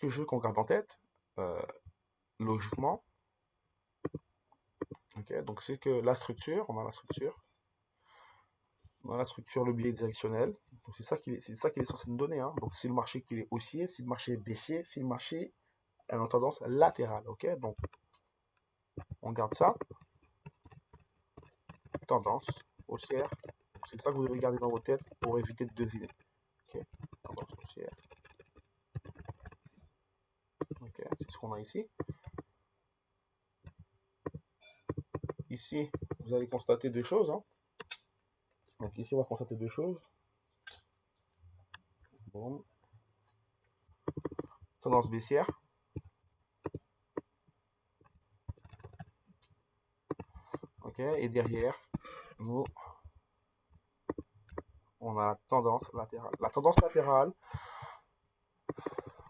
que je veux qu'on garde en tête, logiquement, ok, donc c'est que la structure, on a la structure, le biais directionnel, donc c'est ça qu'il est censé nous donner, hein. Donc si le marché qu'il est haussier, si le marché est baissier, si le marché est en tendance latérale, ok, donc on garde ça, tendance haussière, c'est ça que vous devez garder dans vos têtes pour éviter de deviner, ok, tendance haussière, ok, c'est ce qu'on a ici. Ici, vous allez constater deux choses, hein. Donc ici, on va constater deux choses. Bon. Tendance baissière. Ok, et derrière, nous, on a la tendance latérale. La tendance latérale,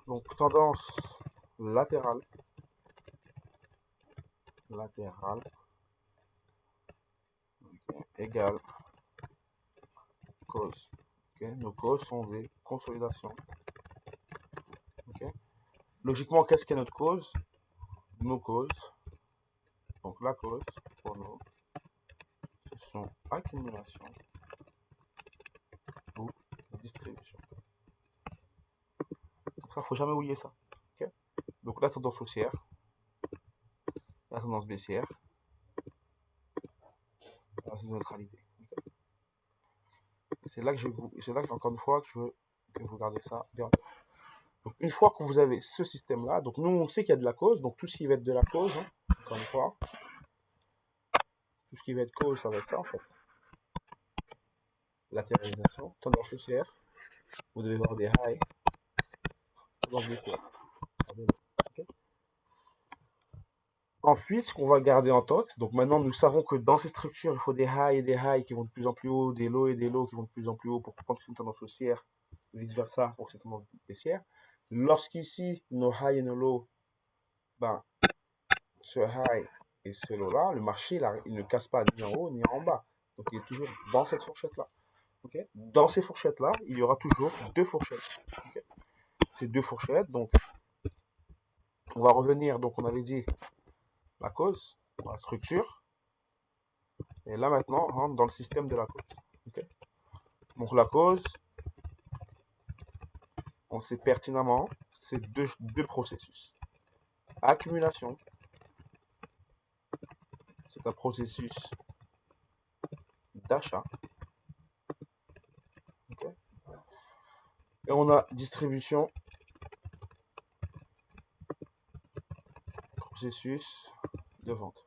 donc tendance latérale, okay, égale cause. Okay, nos causes sont des consolidations. Okay. Logiquement, qu'est-ce qu'est notre cause? Nos causes, donc la cause pour nous, ce sont accumulation ou distribution. Donc ça, faut jamais oublier ça. Okay. Donc la tendance haussière, la tendance baissière, la neutralité. Okay. C'est là que encore une fois que je veux que vous gardez ça bien. Donc une fois que vous avez ce système-là, donc nous on sait qu'il y a de la cause, donc tout ce qui va être de la cause, hein, encore une fois, tout ce qui va être cause, ça va être ça en fait. Latéralisation, tendance haussière, vous devez voir des highs, tendance baissière. Okay. Ensuite, ce qu'on va garder en tête, donc maintenant nous savons que dans ces structures, il faut des highs et des highs qui vont de plus en plus haut, des lows et des lows qui vont de plus en plus haut pour comprendre que c'est une tendance haussière, vice versa pour que c'est une tendance baissière. Lorsqu'ici, nos highs et nos lows, ben, ce high et ce low-là, le marché, là, il ne casse pas ni en haut ni en bas. Donc il est toujours dans cette fourchette-là. Okay. Dans ces fourchettes-là, il y aura toujours deux fourchettes. Okay. Ces deux fourchettes, donc, on va revenir, donc on avait dit la cause, la structure, et là maintenant, on rentre dans le système de la cause. Okay. Donc la cause, on sait pertinemment, c'est deux processus. Accumulation, c'est un processus d'achat. Okay. Et on a distribution, processus de vente.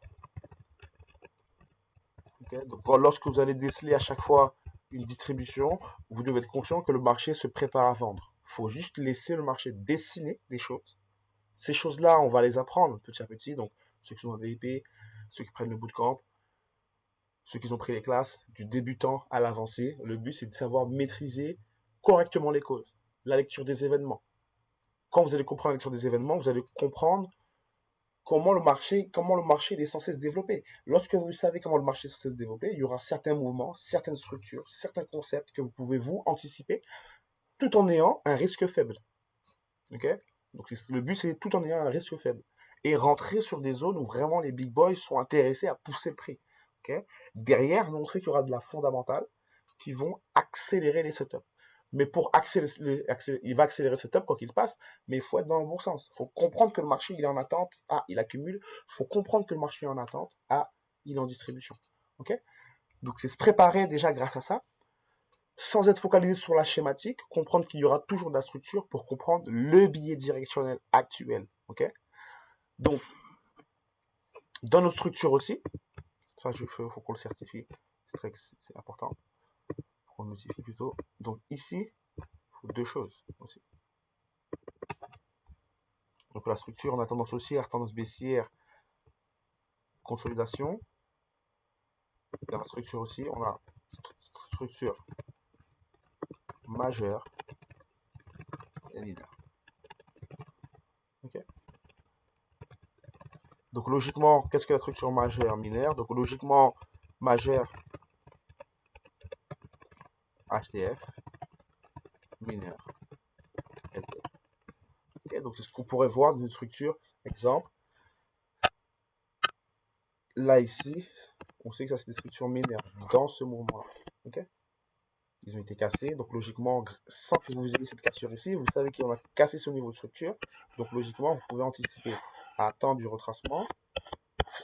Okay. Donc lorsque vous allez déceler à chaque fois une distribution, vous devez être conscient que le marché se prépare à vendre. Il faut juste laisser le marché dessiner les choses. Ces choses-là, on va les apprendre petit à petit. Donc ceux qui sont en VIP, ceux qui prennent le bootcamp, ceux qui ont pris les classes, du débutant à l'avancé. Le but, c'est de savoir maîtriser correctement les causes, la lecture des événements. Quand vous allez comprendre la lecture des événements, vous allez comprendre comment le marché est censé se développer. Lorsque vous savez comment le marché est censé se développer, il y aura certains mouvements, certaines structures, certains concepts que vous pouvez vous anticiper tout en ayant un risque faible. Ok? Donc le but, c'est tout en ayant un risque faible. Et rentrer sur des zones où vraiment les big boys sont intéressés à pousser le prix. Okay. Derrière, on sait qu'il y aura de la fondamentale qui vont accélérer les setups. Mais pour il va accélérer le setup quoi qu'il se passe, mais il faut être dans le bon sens. Il faut comprendre que le marché il est en attente, ah, il accumule. Il faut comprendre que le marché est en attente, ah, il est en distribution. Ok. Donc c'est se préparer déjà grâce à ça, sans être focalisé sur la schématique, comprendre qu'il y aura toujours de la structure pour comprendre le biais directionnel actuel. Ok. Donc dans nos structures aussi, ça il faut qu'on le certifie, c'est important. On notifie plutôt. Donc ici, il faut deux choses aussi. Donc la structure, on a tendance haussière, tendance baissière, consolidation. Dans la structure aussi, on a structure majeure et mineure. Ok. Donc logiquement, qu'est-ce que la structure majeure mineure? Donc logiquement, majeure HTF, mineur LTF. Ok. Donc c'est ce qu'on pourrait voir dans une structure. Exemple, là, ici, on sait que ça, c'est des structures mineures dans ce mouvement-là. Ok? Ils ont été cassés. Donc, logiquement, sans que vous ayez cette cassure ici, vous savez qu'on a cassé ce niveau de structure. Donc, logiquement, vous pouvez anticiper à temps du retracement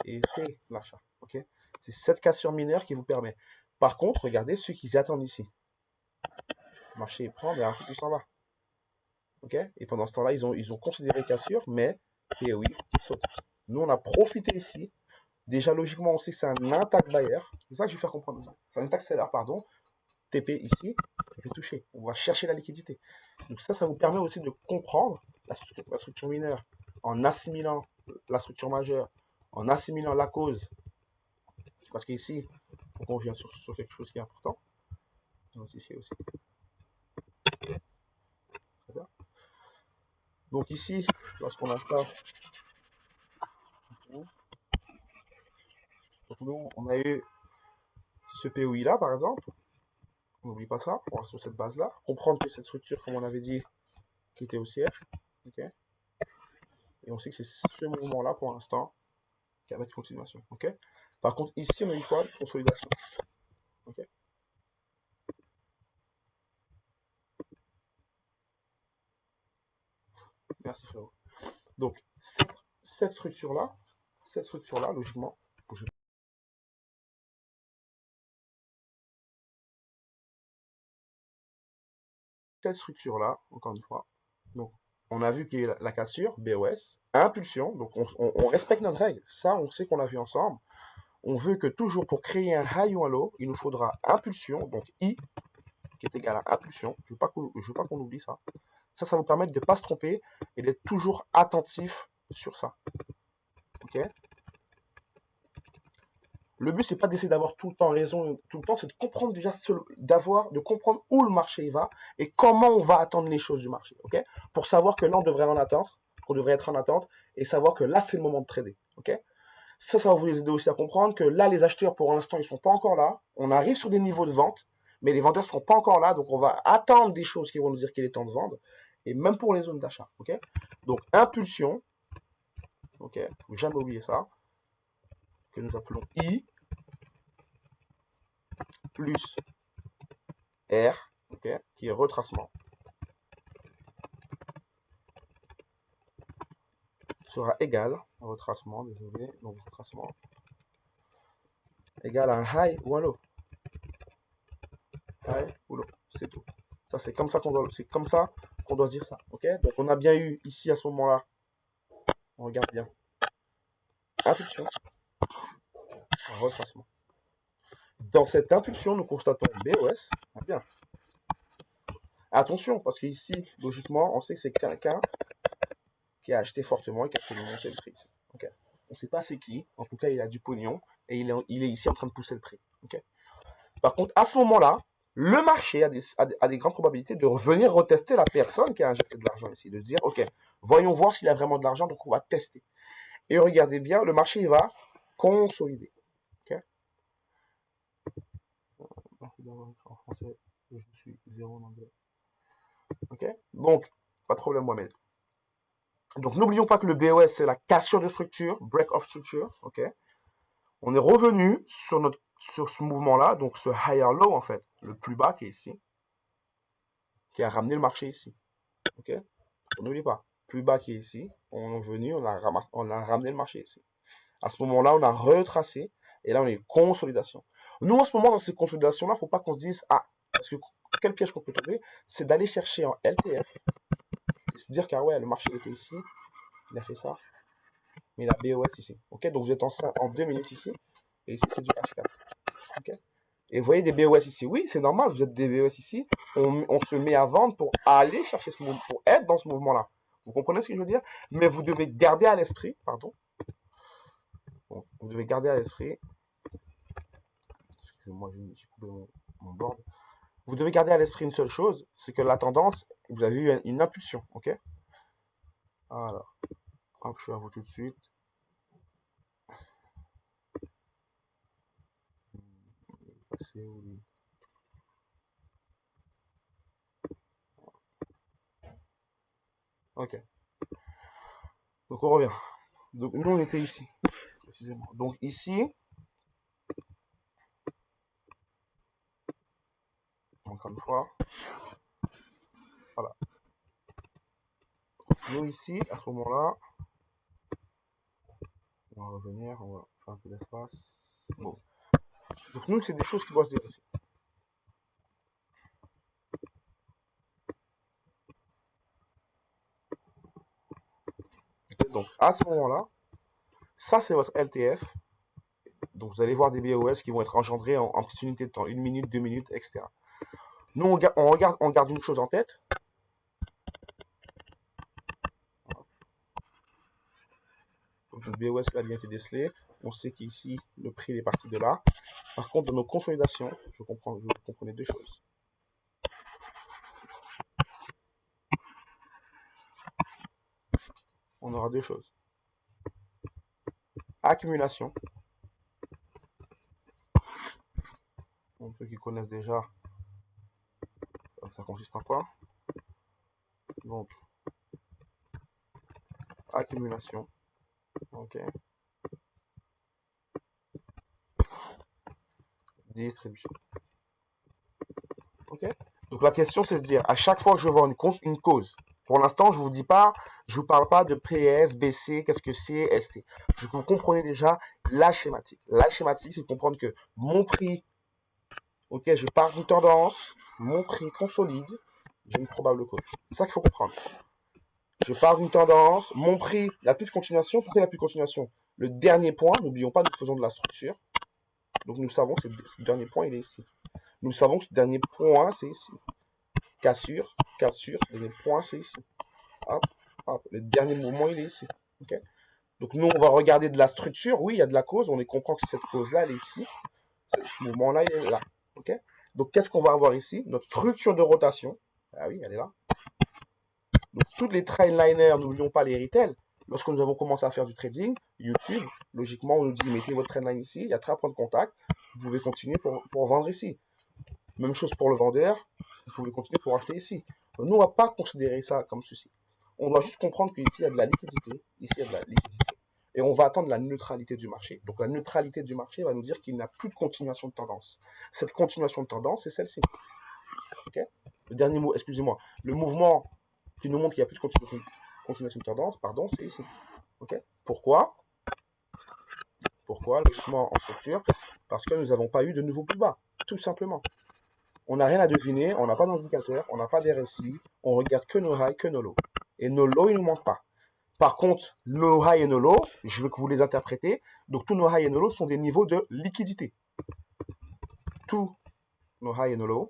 et c'est l'achat. Ok? C'est cette cassure mineure qui vous permet. Par contre, regardez ceux qui attendent ici. Le marché prend, mais ensuite il s'en va. Ok? Et pendant ce temps-là, ils ont considéré cassure, mais POI qui saute. Nous, on a profité ici. Déjà, logiquement, on sait que c'est un attaque buyer. C'est ça que je vais faire comprendre. C'est un attaque seller, pardon. TP ici, ça fait toucher. On va chercher la liquidité. Donc ça vous permet aussi de comprendre la structure mineure en assimilant la structure majeure, en assimilant la cause. Parce qu'ici, il faut qu'on vienne sur quelque chose qui est important. Ici aussi. Donc ici, lorsqu'on a ça, donc nous, on a eu ce POI là, par exemple. On n'oublie pas ça, on reste sur cette base-là. Comprendre que cette structure, comme on avait dit, qui était haussière. Okay. Et on sait que c'est ce mouvement-là, pour l'instant, qui va être continuation. Okay. Par contre, ici, on a eu quoi? Consolidation. Okay. Merci frérot. Donc, cette structure-là, logiquement, cette structure-là, encore une fois, donc, on a vu qu'il y a la cassure, BOS, impulsion, donc on respecte notre règle. Ça, on sait qu'on l'a vu ensemble. On veut que toujours pour créer un high ou un low, il nous faudra impulsion, donc I, qui est égal à impulsion. Je veux pas qu'on oublie ça. Ça va vous permettre de ne pas se tromper et d'être toujours attentif sur ça. Ok? Le but, c'est pas d'essayer d'avoir tout le temps raison, tout le temps, c'est de comprendre déjà, de comprendre où le marché va et comment on va attendre les choses du marché. Ok? Pour savoir que là, on devrait en attendre, qu'on devrait être en attente et savoir que là, c'est le moment de trader. Ok? Ça va vous aider aussi à comprendre que là, les acheteurs, pour l'instant, ils sont pas encore là. On arrive sur des niveaux de vente, mais les vendeurs sont pas encore là, donc on va attendre des choses qui vont nous dire qu'il est temps de vendre, et même pour les zones d'achat, ok? Donc, impulsion, ok? Faut jamais oublier ça, que nous appelons I plus R, ok? Qui est retracement. Sera égal, retracement, désolé, donc retracement, égal à un high ou un low. High ou low, c'est tout. Ça, c'est comme ça qu'on doit dire ça, ok? Donc, on a bien eu ici, à ce moment-là, on regarde bien, impulsion, retracement. Dans cette impulsion, nous constatons BOS. Bien. Attention, parce qu'ici, logiquement, on sait que c'est quelqu'un qui a acheté fortement et qui a fait monter le prix. Okay. On ne sait pas c'est qui. En tout cas, il a du pognon et il est ici en train de pousser le prix. Okay. Par contre, à ce moment-là, le marché a des grandes probabilités de revenir retester la personne qui a injecté de l'argent ici. De dire, OK, voyons voir s'il a vraiment de l'argent, donc on va tester. Et regardez bien, le marché il va consolider. Okay. Merci d'avoir écrit en français. Je suis zéro en anglais. Ok? Donc, pas de problème, Mohamed. Donc, n'oublions pas que le BOS, c'est la cassure de structure, break of structure. Ok? On est revenu sur ce mouvement-là, donc ce higher low, en fait, le plus bas qui est ici, qui a ramené le marché ici. Ok? N'oubliez pas, plus bas qui est ici, on est venu, on a ramené le marché ici. À ce moment-là, on a retracé, et là, on est consolidation. Nous, en ce moment, dans ces consolidations-là, il ne faut pas qu'on se dise, ah, parce que quel piège qu'on peut tomber, c'est d'aller chercher en LTF, et se dire, car ouais, le marché était ici, il a fait ça, mais il a BOS ici. Ok, donc vous êtes en 2 minutes ici, et ici c'est du H4. Ok, et vous voyez des BOS ici. Oui, c'est normal, vous êtes des BOS ici. On se met à vendre pour aller chercher ce mouvement, pour être dans ce mouvement-là. Vous comprenez ce que je veux dire? Mais vous devez garder à l'esprit, pardon. Bon, vous devez garder à l'esprit. Excusez-moi, j'ai coupé mon board. Vous devez garder à l'esprit une seule chose, c'est que la tendance, vous avez eu une impulsion, ok? Alors, hop, je suis à vous tout de suite. Ok. Donc on revient. Donc nous on était ici, précisément. Donc ici, encore une fois, voilà. Nous ici, à ce moment-là, on va revenir, on va faire un peu d'espace. Bon. Donc nous, c'est des choses qui doivent se dire ici. Okay, donc à ce moment-là, ça c'est votre LTF. Donc vous allez voir des BOS qui vont être engendrés en petites unités de temps, 1 minute, 2 minutes, etc. Nous, on garde une chose en tête. Donc notre BOS a bien été décelé. On sait qu'ici, le prix est parti de là. Par contre, dans nos consolidations, vous comprenez deux choses. On aura deux choses. Accumulation. Donc ceux qui connaissent déjà, ça consiste en quoi? Donc, accumulation. Ok. Distribution. Ok. Donc la question c'est de dire, à chaque fois que je vois une cause, pour l'instant je vous parle pas de PS, BC, qu'est-ce que c'est, ST. Je vous comprenez déjà la schématique. La schématique, c'est de comprendre que mon prix, ok, je pars d'une tendance, mon prix consolide, j'ai une probable cause. C'est ça qu'il faut comprendre. Je pars d'une tendance, mon prix, il n'y a plus de continuation. Pourquoi il n'y a plus de continuation? Le dernier point, n'oublions pas, nous faisons de la structure. Donc nous savons que ce dernier point, il est ici. Nous savons que ce dernier point, c'est ici. Cassure, le dernier point, c'est ici. Hop, hop, le dernier mouvement, il est ici. Okay. Donc nous, on va regarder de la structure. Oui, il y a de la cause. On comprend que cette cause-là, elle est ici. Ce mouvement-là, il est là. Okay. Donc qu'est-ce qu'on va avoir ici? Notre structure de rotation. Ah oui, elle est là. Donc toutes les trendliners, n'oublions pas les retail. Lorsque nous avons commencé à faire du trading, YouTube, logiquement, on nous dit mettez votre trendline ici, il y a très à prendre contact, vous pouvez continuer pour vendre ici. Même chose pour le vendeur, vous pouvez continuer pour acheter ici. Donc, nous, on ne va pas considérer ça comme ceci. On doit juste comprendre qu'ici, il y a de la liquidité, ici, il y a de la liquidité. Et on va attendre la neutralité du marché. Donc la neutralité du marché va nous dire qu'il n'y a plus de continuation de tendance. Cette continuation de tendance, c'est celle-ci. Okay, le dernier mot, excusez-moi, le mouvement qui nous montre qu'il n'y a plus de continuation de tendance, pardon, c'est ici. Okay, pourquoi? Pourquoi, logiquement, en structure? Parce que nous n'avons pas eu de nouveau plus bas, tout simplement. On n'a rien à deviner, on n'a pas d'indicateur, on n'a pas des récits, on regarde que nos highs, que nos lows. Et nos lows, ils ne nous manquent pas. Par contre, nos highs et nos lows, je veux que vous les interprétez. Donc, tous nos highs et nos lows sont des niveaux de liquidité. Tous nos highs et nos lows,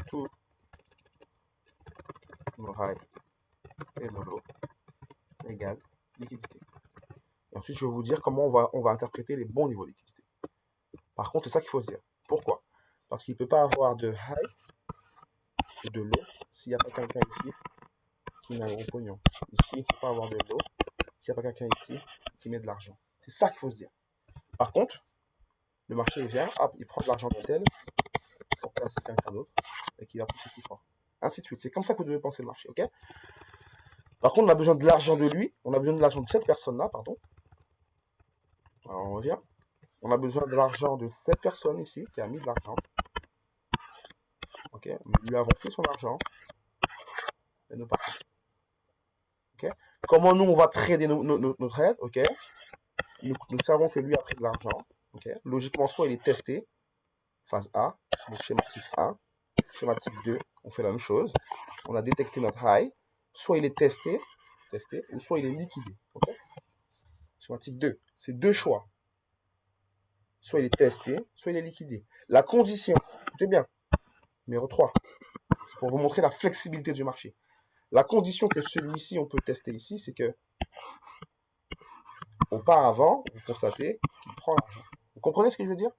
tous nos highs et nos lows égale liquidité. Et ensuite, je vais vous dire comment on va interpréter les bons niveaux de liquidité. Par contre, c'est ça qu'il faut se dire. Pourquoi? Parce qu'il ne peut pas avoir de high et de low s'il n'y a pas quelqu'un ici qui met un gros pognon. Ici, il ne peut pas avoir de low s'il n'y a pas quelqu'un ici qui met de l'argent. C'est ça qu'il faut se dire. Par contre, le marché il vient, hop, il prend de l'argent d'un tel pour placer quelqu'un d'autre et qui va pousser plus fort. Ainsi de suite. C'est comme ça que vous devez penser le marché, ok? Par contre, on a besoin de l'argent de lui, on a besoin de l'argent de cette personne-là, pardon. Alors, on revient. On a besoin de l'argent de cette personne ici qui a mis de l'argent. Ok, nous lui avons pris son argent et nous partons. Ok, comment nous on va trader nos trades? Ok, nous savons que lui a pris de l'argent. Ok, logiquement, soit il est testé, phase A, donc schématique 1, schématique 2, on fait la même chose. On a détecté notre high, soit il est testé, ou soit il est liquidé. Okay, schématique 2, c'est deux choix. Soit il est testé, soit il est liquidé. La condition, écoutez bien, numéro 3, c'est pour vous montrer la flexibilité du marché. La condition que celui-ci, on peut tester ici, c'est que auparavant, vous constatez qu'il prend l'argent. Vous comprenez ce que je veux dire?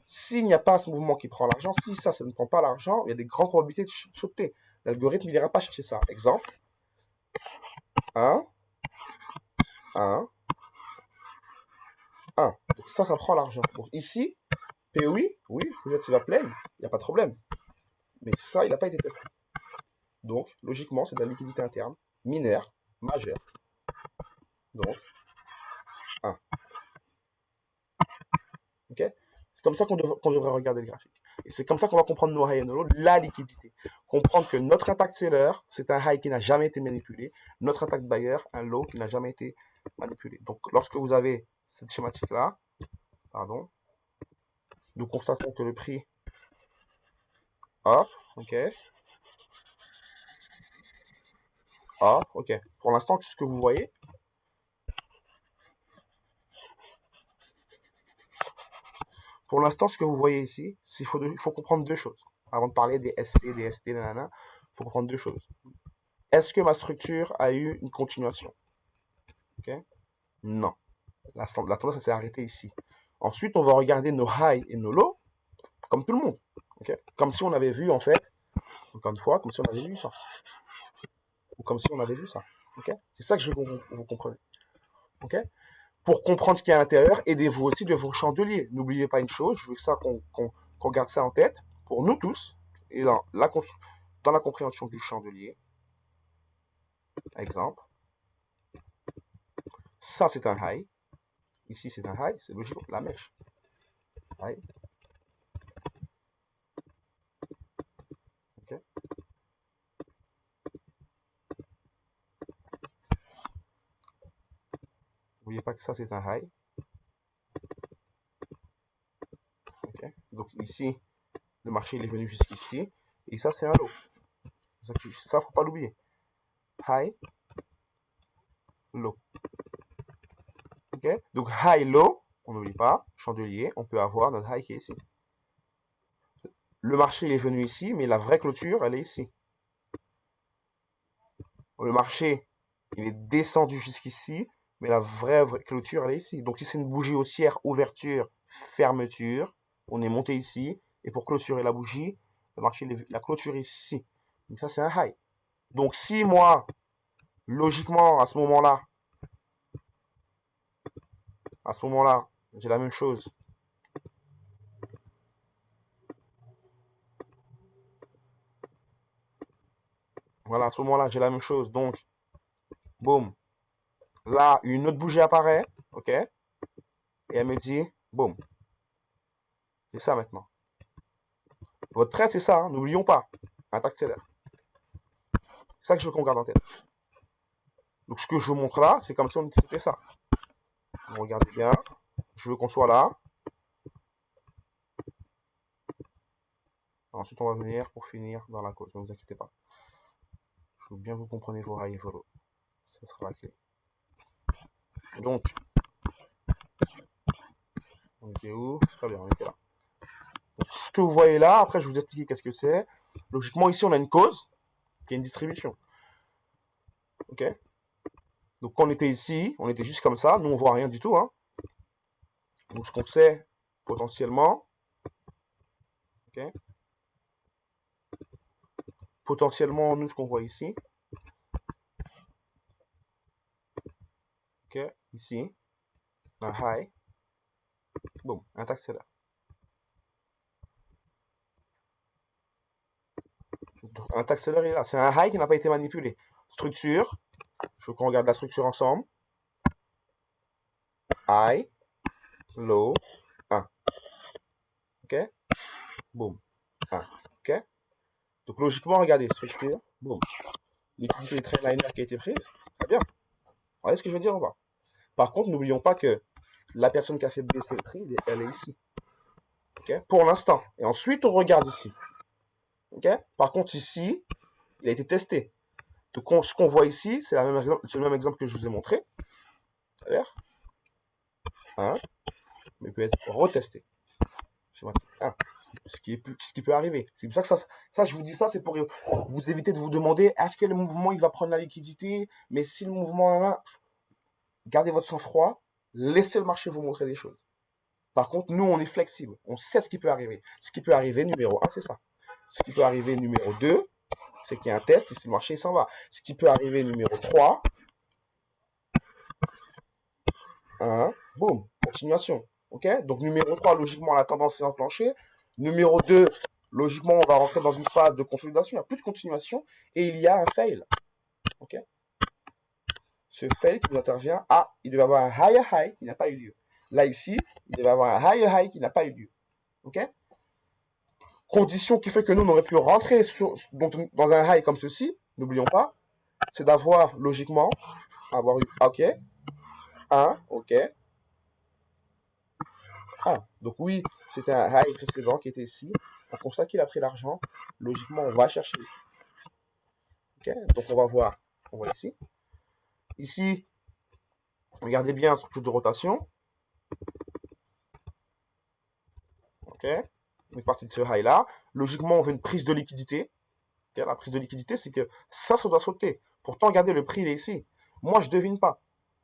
S'il n'y a pas ce mouvement qui prend l'argent, si ça ne prend pas l'argent, il y a des grandes probabilités de sauter. L'algorithme, il n'ira pas chercher ça. Exemple, 1, 1, 1. Donc ça prend l'argent. Donc ici, POI, oui, peut-être il va play, il n'y a pas de problème. Mais ça, il n'a pas été testé. Donc, logiquement, c'est de la liquidité interne, mineure, majeure. Donc, 1. Ok? C'est comme ça qu'on devrait regarder le graphique. Et c'est comme ça qu'on va comprendre nos high et nos low, la liquidité. Comprendre que notre attaque seller, c'est un high qui n'a jamais été manipulé. Notre attaque buyer, un low qui n'a jamais été manipulé. Donc, lorsque vous avez cette schématique-là, pardon, nous constatons que le prix, hop, ok, hop, ok. Pour l'instant, ce que vous voyez, ici, il faut comprendre deux choses. Avant de parler des SC, des ST, nanana, il faut comprendre deux choses. Est-ce que ma structure a eu une continuation? Ok? Non. La tendance s'est arrêtée ici. Ensuite, on va regarder nos highs et nos lows, comme tout le monde. Okay? Comme si on avait vu, en fait, encore une fois, comme si on avait vu ça. Ou comme si on avait vu ça. Okay? C'est ça que je veux que vous compreniez. Okay? Pour comprendre ce qu'il y a à l'intérieur, aidez-vous aussi de vos chandeliers. N'oubliez pas une chose, je veux que ça qu'on garde ça en tête, pour nous tous, et dans la compréhension du chandelier. Exemple. Ça, c'est un high. Ici, c'est un high. C'est logique, la mèche. High. Ok. N'oubliez pas que ça, c'est un high. Okay. Donc ici, le marché il est venu jusqu'ici. Et ça, c'est un low. Ça, faut pas l'oublier. High, low. Ok. Donc high, low, on n'oublie pas. Chandelier, on peut avoir notre high qui est ici. Le marché il est venu ici, mais la vraie clôture, elle est ici. Le marché, il est descendu jusqu'ici, mais la vraie clôture, elle est ici. Donc si c'est une bougie haussière, ouverture, fermeture, on est monté ici. Et pour clôturer la bougie, le marché, la clôture est ici. Donc ça, c'est un high. Donc si moi, logiquement, à ce moment-là, j'ai la même chose. Voilà, à ce moment-là, j'ai la même chose. Donc, boum. Là, une autre bougie apparaît, ok? Et elle me dit, boum. C'est ça maintenant. Votre trade, c'est ça, hein, n'oublions pas. Attaque seller. C'est ça que je veux qu'on garde en tête. Donc, ce que je vous montre là, c'est comme si on était ça. Vous regardez bien. Je veux qu'on soit là. Ensuite, on va venir pour finir dans la cause. Ne vous inquiétez pas. Je veux bien vous compreniez vos high et vos low. Ce sera la clé. Donc, on était où? Très bien, on était là. Donc, ce que vous voyez là, après, je vais vous expliquer qu'est-ce que c'est. Logiquement, ici, on a une cause qui est une distribution. Ok? Donc, quand on était ici, on était juste comme ça. Nous, on voit rien du tout. Hein. Donc, ce qu'on sait potentiellement, ok? Potentiellement, nous, ce qu'on voit ici, ok? Ici, un high, boum, un taxe là. Un taxe là est là. C'est un high qui n'a pas été manipulé. Structure, je veux qu'on regarde la structure ensemble. High, low, 1. Ok? Boum, 1. Ok? Donc, logiquement, regardez, structure, boum. L'utilité des trailliners qui a été prise, très bien. Vous voyez ce que je veux dire ou pas? Par contre, n'oublions pas que la personne qui a fait baisser le prix, elle est ici. Okay? Pour l'instant. Et ensuite, on regarde ici. Okay? Par contre, ici, il a été testé. Donc, ce qu'on voit ici, c'est le même exemple que je vous ai montré. C'est-à-dire, hein, mais peut être retesté. Ce qui peut arriver. C'est pour ça que ça, je vous dis ça, c'est pour vous éviter de vous demander est-ce que le mouvement il va prendre la liquidité, mais si le mouvement, gardez votre sang-froid, laissez le marché vous montrer des choses. Par contre, nous, on est flexible. On sait ce qui peut arriver. Ce qui peut arriver, numéro 1, c'est ça. Ce qui peut arriver, numéro 2, c'est qu'il y a un test et si le marché s'en va. Ce qui peut arriver, numéro 3, boum, continuation. Ok? Donc, numéro 3, logiquement, la tendance est enclenchée. Numéro 2, logiquement, on va rentrer dans une phase de consolidation. Il n'y a plus de continuation et il y a un fail. Ok? Ce fail qui nous intervient, il devait avoir un higher high qui n'a pas eu lieu. Là, ici, il devait avoir un higher high qui n'a pas eu lieu. Ok? Condition qui fait que nous, on aurait pu rentrer dans un high comme ceci, n'oublions pas, c'est d'avoir, logiquement, avoir eu, ok, 1, ok, 1. Donc oui, c'était un high précédent qui était ici. On constate qu'il a pris l'argent. Logiquement, on va chercher ici. Ok? Donc on va voir. On voit ici. Ici, regardez bien la structure de rotation. Ok? On est parti de ce high-là. Logiquement, on veut une prise de liquidité. Okay? La prise de liquidité, c'est que ça doit sauter. Pourtant, regardez, le prix, il est ici. Moi, je ne devine pas.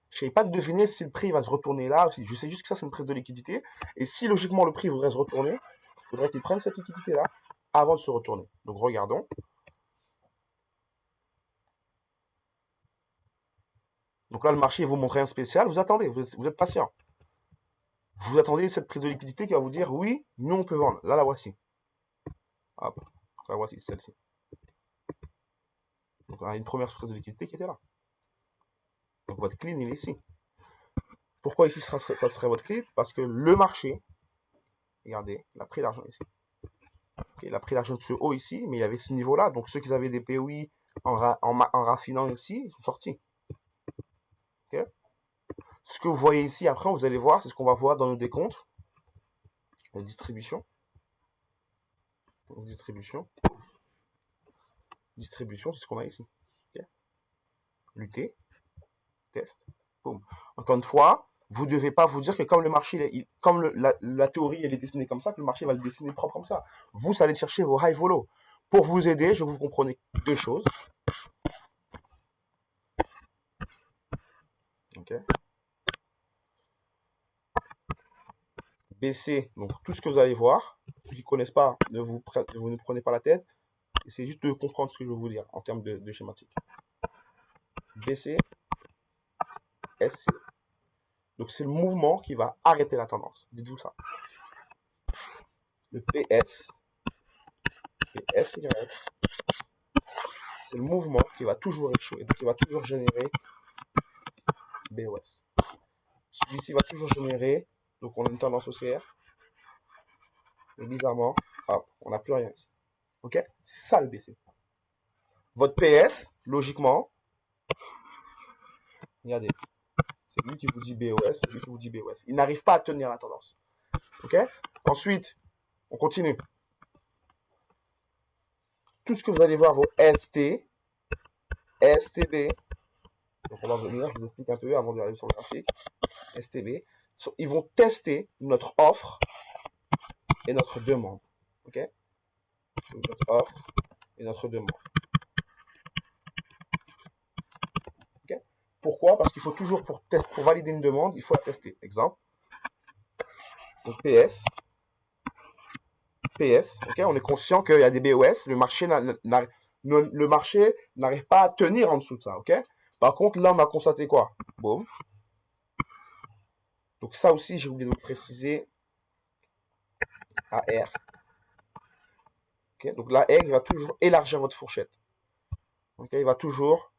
Je ne sais pas de deviner si le prix va se retourner là. Je sais juste que ça, c'est une prise de liquidité. Et si, logiquement, le prix voudrait se retourner, il faudrait qu'il prenne cette liquidité-là avant de se retourner. Donc, regardons. Donc là, le marché vous montre un spécial. Vous attendez, vous êtes patient. Vous attendez cette prise de liquidité qui va vous dire, oui, nous, on peut vendre. Là, la voici. Hop, la voici, celle-ci. Donc, on a une première prise de liquidité qui était là. Donc, votre clean, il est ici. Pourquoi ici, ça serait votre clean? Parce que le marché, regardez, il a pris l'argent ici. Okay, il a pris l'argent de ce haut ici, mais il y avait ce niveau-là. Donc, ceux qui avaient des POI en raffinant ici, ils sont sortis. Okay. Ce que vous voyez ici, après, vous allez voir, c'est ce qu'on va voir dans nos décomptes. La distribution. Donc, distribution, c'est ce qu'on a ici. Okay. Lutter, test, boum. Encore une fois, vous ne devez pas vous dire que comme le marché, comme la théorie elle est dessinée comme ça, que le marché va le dessiner propre comme ça. Vous allez chercher vos high volo. Pour vous aider, je vous comprenez deux choses. Ok. BC, donc tout ce que vous allez voir, ceux qui ne connaissent pas, vous ne prenez pas la tête, essayez juste de comprendre ce que je vais vous dire en termes de schématique. BC, SC. Donc c'est le mouvement qui va arrêter la tendance. Dites-vous ça. Le PSY, c'est le mouvement qui va toujours échouer, donc il va toujours générer BOS. Celui-ci va toujours générer, donc on a une tendance haussière, et bizarrement, hop, on n'a plus rien ici. Ok? C'est ça le BC. Votre PS, logiquement, regardez, c'est lui qui vous dit BOS, c'est lui qui vous dit BOS. Il n'arrive pas à tenir la tendance. Ok? Ensuite, on continue. Tout ce que vous allez voir, vos ST, STB, donc on va venir, je vous explique un peu avant d'arriver sur le graphique, STB, ils vont tester notre offre et notre demande. Ok? Donc, notre offre et notre demande. Ok? Pourquoi? Parce qu'il faut toujours, pour valider une demande, il faut la tester. Exemple. Donc PS, ok, on est conscient qu'il y a des BOS, le marché n'arrive pas à tenir en dessous de ça, ok? Par contre, là, on a constaté quoi? Boum. Donc ça aussi, j'ai oublié de vous préciser. AR. Okay, donc la R, il va toujours élargir votre fourchette. Okay, il va toujours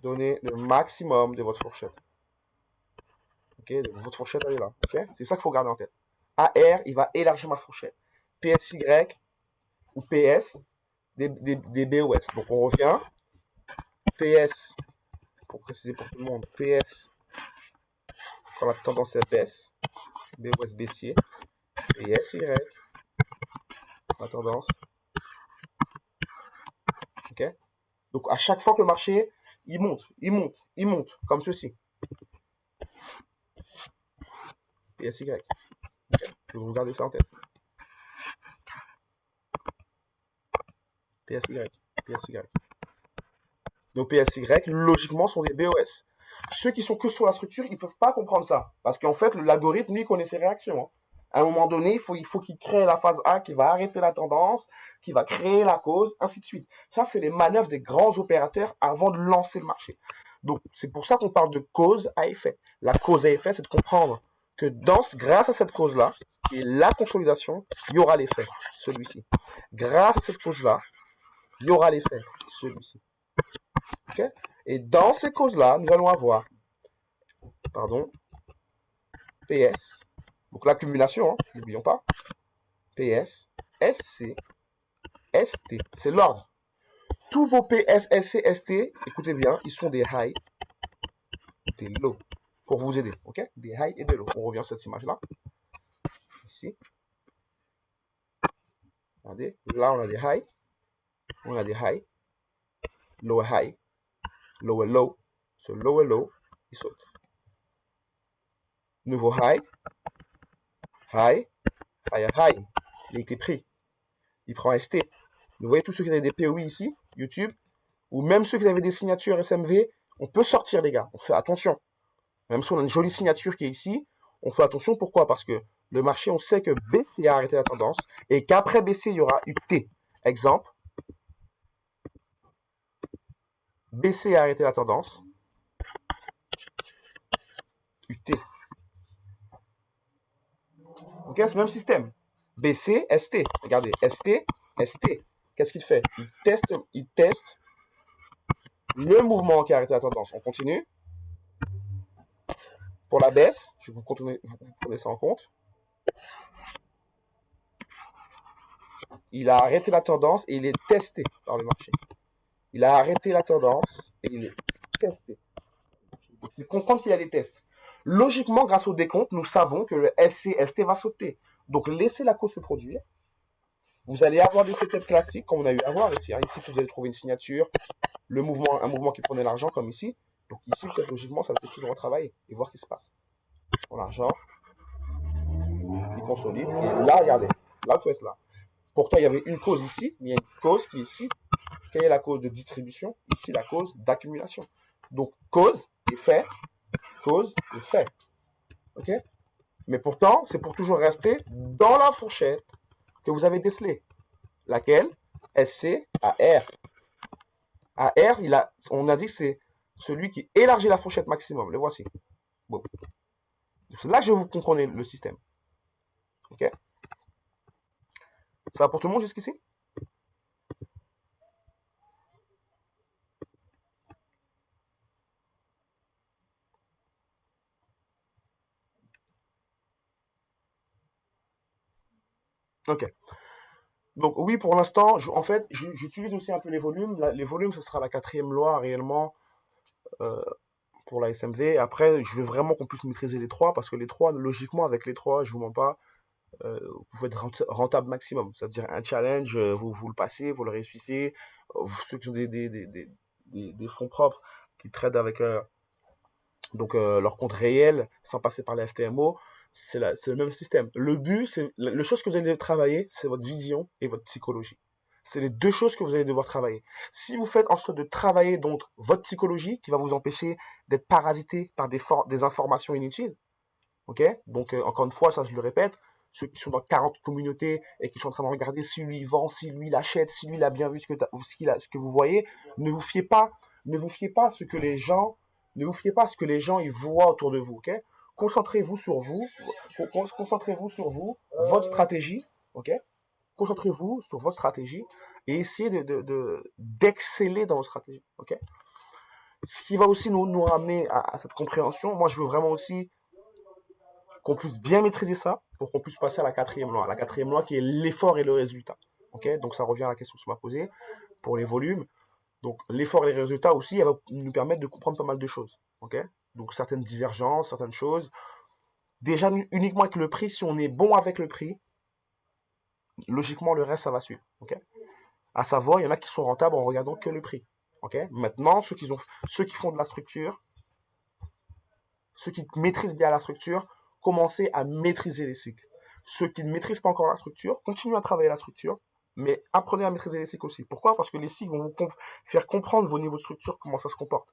donner le maximum de votre fourchette. Okay, donc votre fourchette, elle est là. Okay, c'est ça qu'il faut garder en tête. AR, il va élargir ma fourchette. PSY ou PS, des BOS. Donc on revient. PS, pour préciser pour tout le monde, PS, quand la tendance est baisse, BOS baissier, PSY, la tendance. Ok? Donc à chaque fois que le marché, il monte, comme ceci. PSY. Okay? Vous gardez ça en tête. PSY. Nos PSY, logiquement, sont des BOS. Ceux qui sont que sur la structure, ils ne peuvent pas comprendre ça. Parce qu'en fait, l'algorithme, lui, connaît ses réactions. Hein. À un moment donné, il faut qu'il crée la phase A qui va arrêter la tendance, qui va créer la cause, ainsi de suite. Ça, c'est les manœuvres des grands opérateurs avant de lancer le marché. Donc, c'est pour ça qu'on parle de cause à effet. La cause à effet, c'est de comprendre que grâce à cette cause-là, qui est la consolidation, il y aura l'effet, celui-ci. Grâce à cette cause-là, il y aura l'effet, celui-ci. Ok? Et dans ces causes-là, nous allons avoir, pardon, PS, donc l'accumulation, hein, n'oublions pas, PS, SC, ST, c'est l'ordre. Tous vos PS, SC, ST, écoutez bien, ils sont des high, des low, pour vous aider, ok? Des high et des low. On revient sur cette image-là, ici. Regardez, là on a des high, lower high, lower low, ce lower low, il saute. Nouveau high, higher high, il a été pris, il prend ST. Vous voyez tous ceux qui avaient des POI ici, YouTube, ou même ceux qui avaient des signatures SMV, on peut sortir les gars, on fait attention. Même si on a une jolie signature qui est ici, on fait attention. Pourquoi? Parce que le marché, on sait que BC a arrêté la tendance et qu'après BC, il y aura UT. Exemple, BC a arrêté la tendance, UT. Ok, c'est le même système. BC, ST. Regardez, ST, ST. Qu'est-ce qu'il fait? Il teste le mouvement qui a arrêté la tendance. On continue. Pour la baisse, je vais vous prenez ça en compte. Il a arrêté la tendance et il est testé par le marché. Il a arrêté la tendance et il est testé. Il faut comprendre qu'il y a des tests. Logiquement, grâce au décompte, nous savons que le SC, ST va sauter. Donc, laissez la cause se produire. Vous allez avoir des setups classiques, comme on a eu à voir ici. Hein. Ici, vous allez trouver une signature, un mouvement qui prenait l'argent, comme ici. Donc ici, peut-être logiquement, ça va être toujours retravailler et voir ce qui se passe. Mon argent, il consolide. Et là, regardez, là, vous pouvez être là. Pourtant, il y avait une cause ici, mais il y a une cause qui est ici. Quelle est la cause de distribution? Ici, la cause d'accumulation. Donc, cause, effet, cause, effet. OK? Mais pourtant, c'est pour toujours rester dans la fourchette que vous avez décelée. Laquelle? SC à R. À R, on a dit que c'est celui qui élargit la fourchette maximum. Le voici. Bon. C'est là que je vous comprenez le système. OK? Ça va pour tout le monde jusqu'ici? OK. Donc oui, pour l'instant, en fait, j'utilise aussi un peu les volumes. Les volumes, ce sera la quatrième loi réellement pour la SMV. Après, je veux vraiment qu'on puisse maîtriser les trois, parce que les trois, logiquement, avec les trois, je vous mens pas, vous pouvez être rentable maximum. C'est-à-dire un challenge, vous le passez, vous le réussissez. Ceux qui ont des fonds propres, qui tradent avec leur compte réel, sans passer par la FTMO, c'est le même système. Le but, c'est la chose que vous allez travailler, c'est votre vision et votre psychologie. C'est les deux choses que vous allez devoir travailler. Si vous faites en sorte de travailler donc votre psychologie, qui va vous empêcher d'être parasité par des informations inutiles, ok? Donc encore une fois, ça je le répète, ceux qui sont dans 40 communautés et qui sont en train de regarder si lui il vend, si lui il achète, si lui il a bien vu ce que vous voyez, ne vous fiez pas à ce que les gens, ils voient autour de vous, ok? Concentrez-vous sur vous, votre stratégie, ok? Concentrez-vous sur votre stratégie et essayez d'exceller dans votre stratégie, ok? Ce qui va aussi nous ramener à cette compréhension. Moi, je veux vraiment aussi qu'on puisse bien maîtriser ça pour qu'on puisse passer à la quatrième loi. La quatrième loi qui est l'effort et le résultat. Ok? Donc ça revient à la question que tu m'as posée pour les volumes. Donc l'effort et les résultats aussi, elle va nous permettre de comprendre pas mal de choses. Ok? Donc certaines divergences, certaines choses. Déjà uniquement avec le prix, si on est bon avec le prix, logiquement le reste ça va suivre. Ok? À savoir, il y en a qui sont rentables en regardant que le prix. Ok? Maintenant, ceux qui font de la structure, ceux qui maîtrisent bien la structure, commencez à maîtriser les cycles. Ceux qui ne maîtrisent pas encore la structure, continuez à travailler la structure, mais apprenez à maîtriser les cycles aussi. Pourquoi? Parce que les cycles vont vous faire comprendre vos niveaux de structure, comment ça se comporte.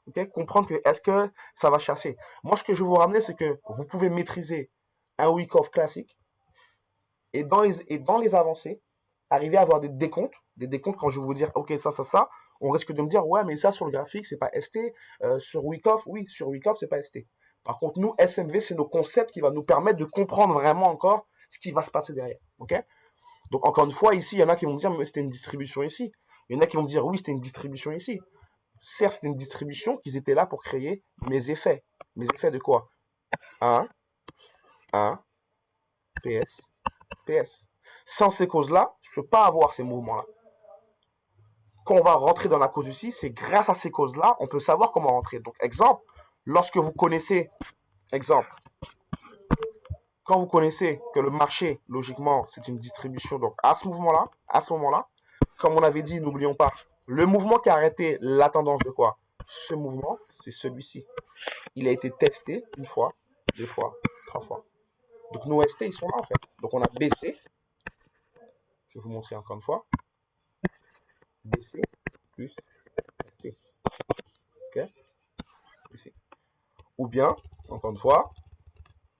Okay? Comprendre que est-ce que ça va chasser. Moi, ce que je veux vous ramener, c'est que vous pouvez maîtriser un week-off classique et dans les avancées, arriver à avoir des décomptes quand je vais vous dire, ok, ça, on risque de me dire, ouais, mais ça sur le graphique, c'est pas ST, sur week-off, oui, sur week-off, c'est pas ST. Par contre, nous, SMV, c'est nos concepts qui va nous permettre de comprendre vraiment encore ce qui va se passer derrière. Ok? Donc, encore une fois, ici, il y en a qui vont me dire, mais c'était une distribution ici. Il y en a qui vont me dire, oui, c'était une distribution ici. Certes, c'était une distribution qu'ils étaient là pour créer mes effets. Mes effets de quoi? 1, 1, PS, PS. Sans ces causes-là, je ne peux pas avoir ces mouvements-là. Quand on va rentrer dans la cause ici, c'est grâce à ces causes-là, on peut savoir comment rentrer. Donc, exemple, lorsque vous connaissez, exemple, quand vous connaissez que le marché, logiquement, c'est une distribution, donc à ce mouvement-là, à ce moment-là, comme on avait dit, n'oublions pas, le mouvement qui a arrêté la tendance de quoi? Ce mouvement, c'est celui-ci. Il a été testé une fois, deux fois, trois fois. Donc nos ST, ils sont là en fait. Donc on a baissé. Je vais vous montrer encore une fois. BC plus ST. Ok? BC. Ou bien, encore une fois,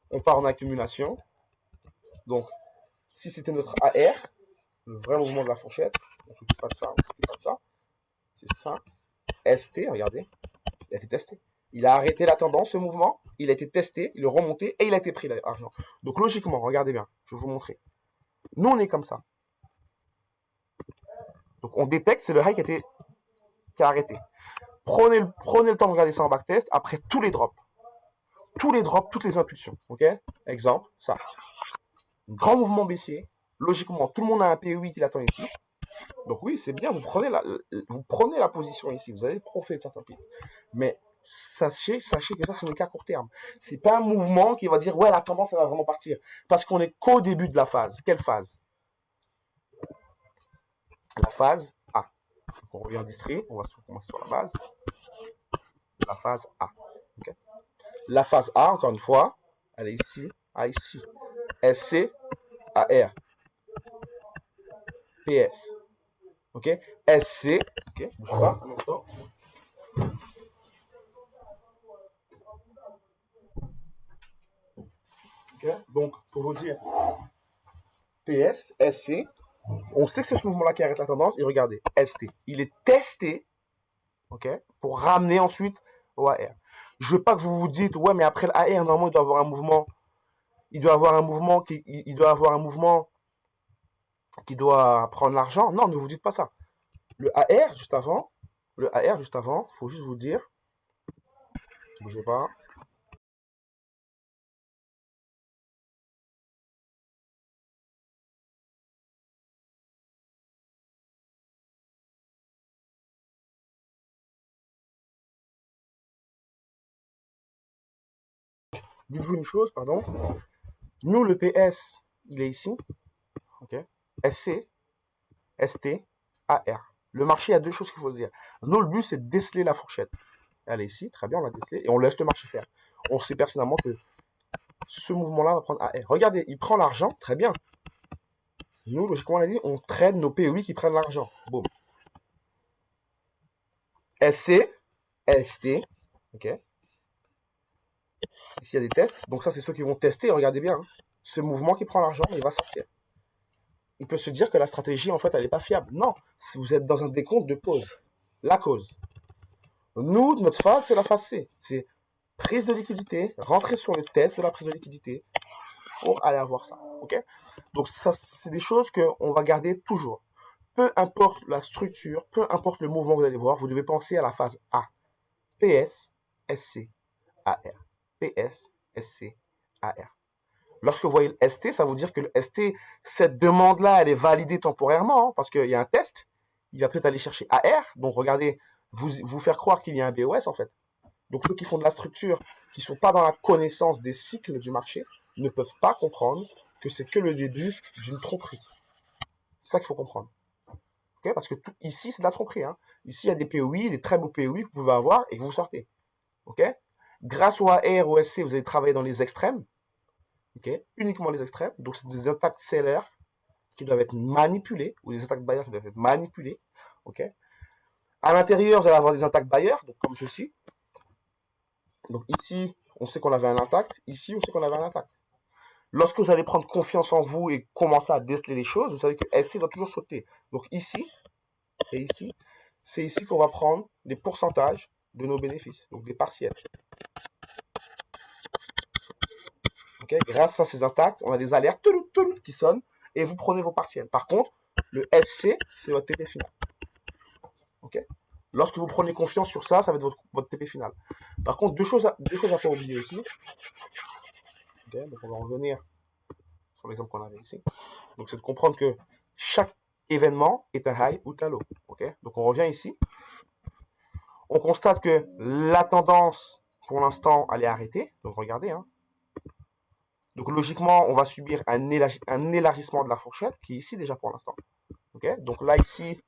on part en accumulation. Donc, si c'était notre AR, le vrai mouvement de la fourchette, on ne s'occupe pas de ça, on ne s'occupe pas de ça. C'est ça. ST, regardez, il a été testé. Il a arrêté la tendance, ce mouvement, il a été testé, il est remonté et il a été pris l'argent. Donc logiquement, regardez bien, je vais vous montrer. Nous, on est comme ça. Donc on détecte, c'est le high qui a arrêté. Prenez le temps de regarder ça en backtest après tous les drops. Tous les drops, toutes les impulsions. Ok? Exemple, ça. Grand mouvement baissier. Logiquement, tout le monde a un PE8 qui l'attend ici. Donc oui, c'est bien, vous prenez la position ici, vous allez profiter de certains pics. Mais sachez que ça, ce n'est qu'à court terme. C'est pas un mouvement qui va dire, ouais, la tendance, elle va vraiment partir. Parce qu'on est qu'au début de la phase. Quelle phase? La phase A. Donc on revient distrait, on va commencer sur la base. La phase A. Okay. La phase A, encore une fois, elle est ici, A ici. SC, AR. PS. Ok? SC, ok, bouge pas, un instant. Okay. Donc, pour vous dire, PS, SC, on sait que c'est ce mouvement-là qui arrête la tendance. Et regardez, ST. Il est testé, ok, pour ramener ensuite au AR. Je veux pas que vous vous dites, ouais, mais après l'AR, normalement, il doit avoir un mouvement. Il doit avoir un mouvement qui doit prendre l'argent. Non, ne vous dites pas ça. Le AR, juste avant, faut juste vous dire, bougez pas. Dites-vous une chose, pardon. Nous, le PS, il est ici. Ok. SC, ST, AR. Le marché, il y a deux choses qu'il faut dire. Nous, le but, c'est de déceler la fourchette. Elle est ici, très bien, on l'a décelé, et on laisse le marché faire. On sait pertinemment que ce mouvement-là va prendre AR. Regardez, il prend l'argent, très bien. Nous, logiquement, on a dit, on traîne nos POI qui prennent l'argent. Boum. SC, ST, ok. Ici, il y a des tests. Donc ça, c'est ceux qui vont tester. Regardez bien, hein. Ce mouvement qui prend l'argent, il va sortir. Il peut se dire que la stratégie, en fait, elle n'est pas fiable. Non, si vous êtes dans un décompte de cause. La cause. Nous, notre phase, c'est la phase C. C'est prise de liquidité, rentrer sur le test de la prise de liquidité pour aller avoir ça. Ok? Donc ça, c'est des choses qu'on va garder toujours. Peu importe la structure, peu importe le mouvement que vous allez voir, vous devez penser à la phase A. PS, SC, AR. PS, SC, AR. Lorsque vous voyez le ST, ça veut dire que le ST, cette demande-là, elle est validée temporairement, hein, parce qu'il y a un test. Il va peut-être aller chercher AR. Donc regardez, vous faire croire qu'il y a un BOS en fait. Donc ceux qui font de la structure, qui ne sont pas dans la connaissance des cycles du marché, ne peuvent pas comprendre que c'est que le début d'une tromperie. C'est ça qu'il faut comprendre. Okay, parce que ici, c'est de la tromperie. Hein. Ici, il y a des POI, des très beaux POI que vous pouvez avoir et que vous sortez. Okay. Grâce au AR, au SC, vous allez travailler dans les extrêmes. Okay. Uniquement les extrêmes. Donc, c'est des attaques sellers qui doivent être manipulées ou des attaques buyers qui doivent être manipulées. Okay. À l'intérieur, vous allez avoir des attaques buyers, donc comme ceci. Donc ici, on sait qu'on avait un intact. Ici, on sait qu'on avait un intact. Lorsque vous allez prendre confiance en vous et commencer à déceler les choses, vous savez que SC doit toujours sauter. Donc ici et ici, c'est ici qu'on va prendre les pourcentages de nos bénéfices, donc des partiels. Okay, grâce à ces attaques, on a des alertes qui sonnent et vous prenez vos partiels. Par contre, le SC, c'est votre TP final. Okay, lorsque vous prenez confiance sur ça, ça va être votre TP final. Par contre, deux choses à faire oublier aussi. Okay, donc on va revenir sur l'exemple qu'on avait ici. Donc c'est de comprendre que chaque événement est un high ou un low. Okay, donc on revient ici. On constate que la tendance, pour l'instant, elle est arrêtée. Donc regardez, hein. Donc logiquement, on va subir un élargissement de la fourchette qui est ici déjà pour l'instant. Okay, donc là, ici,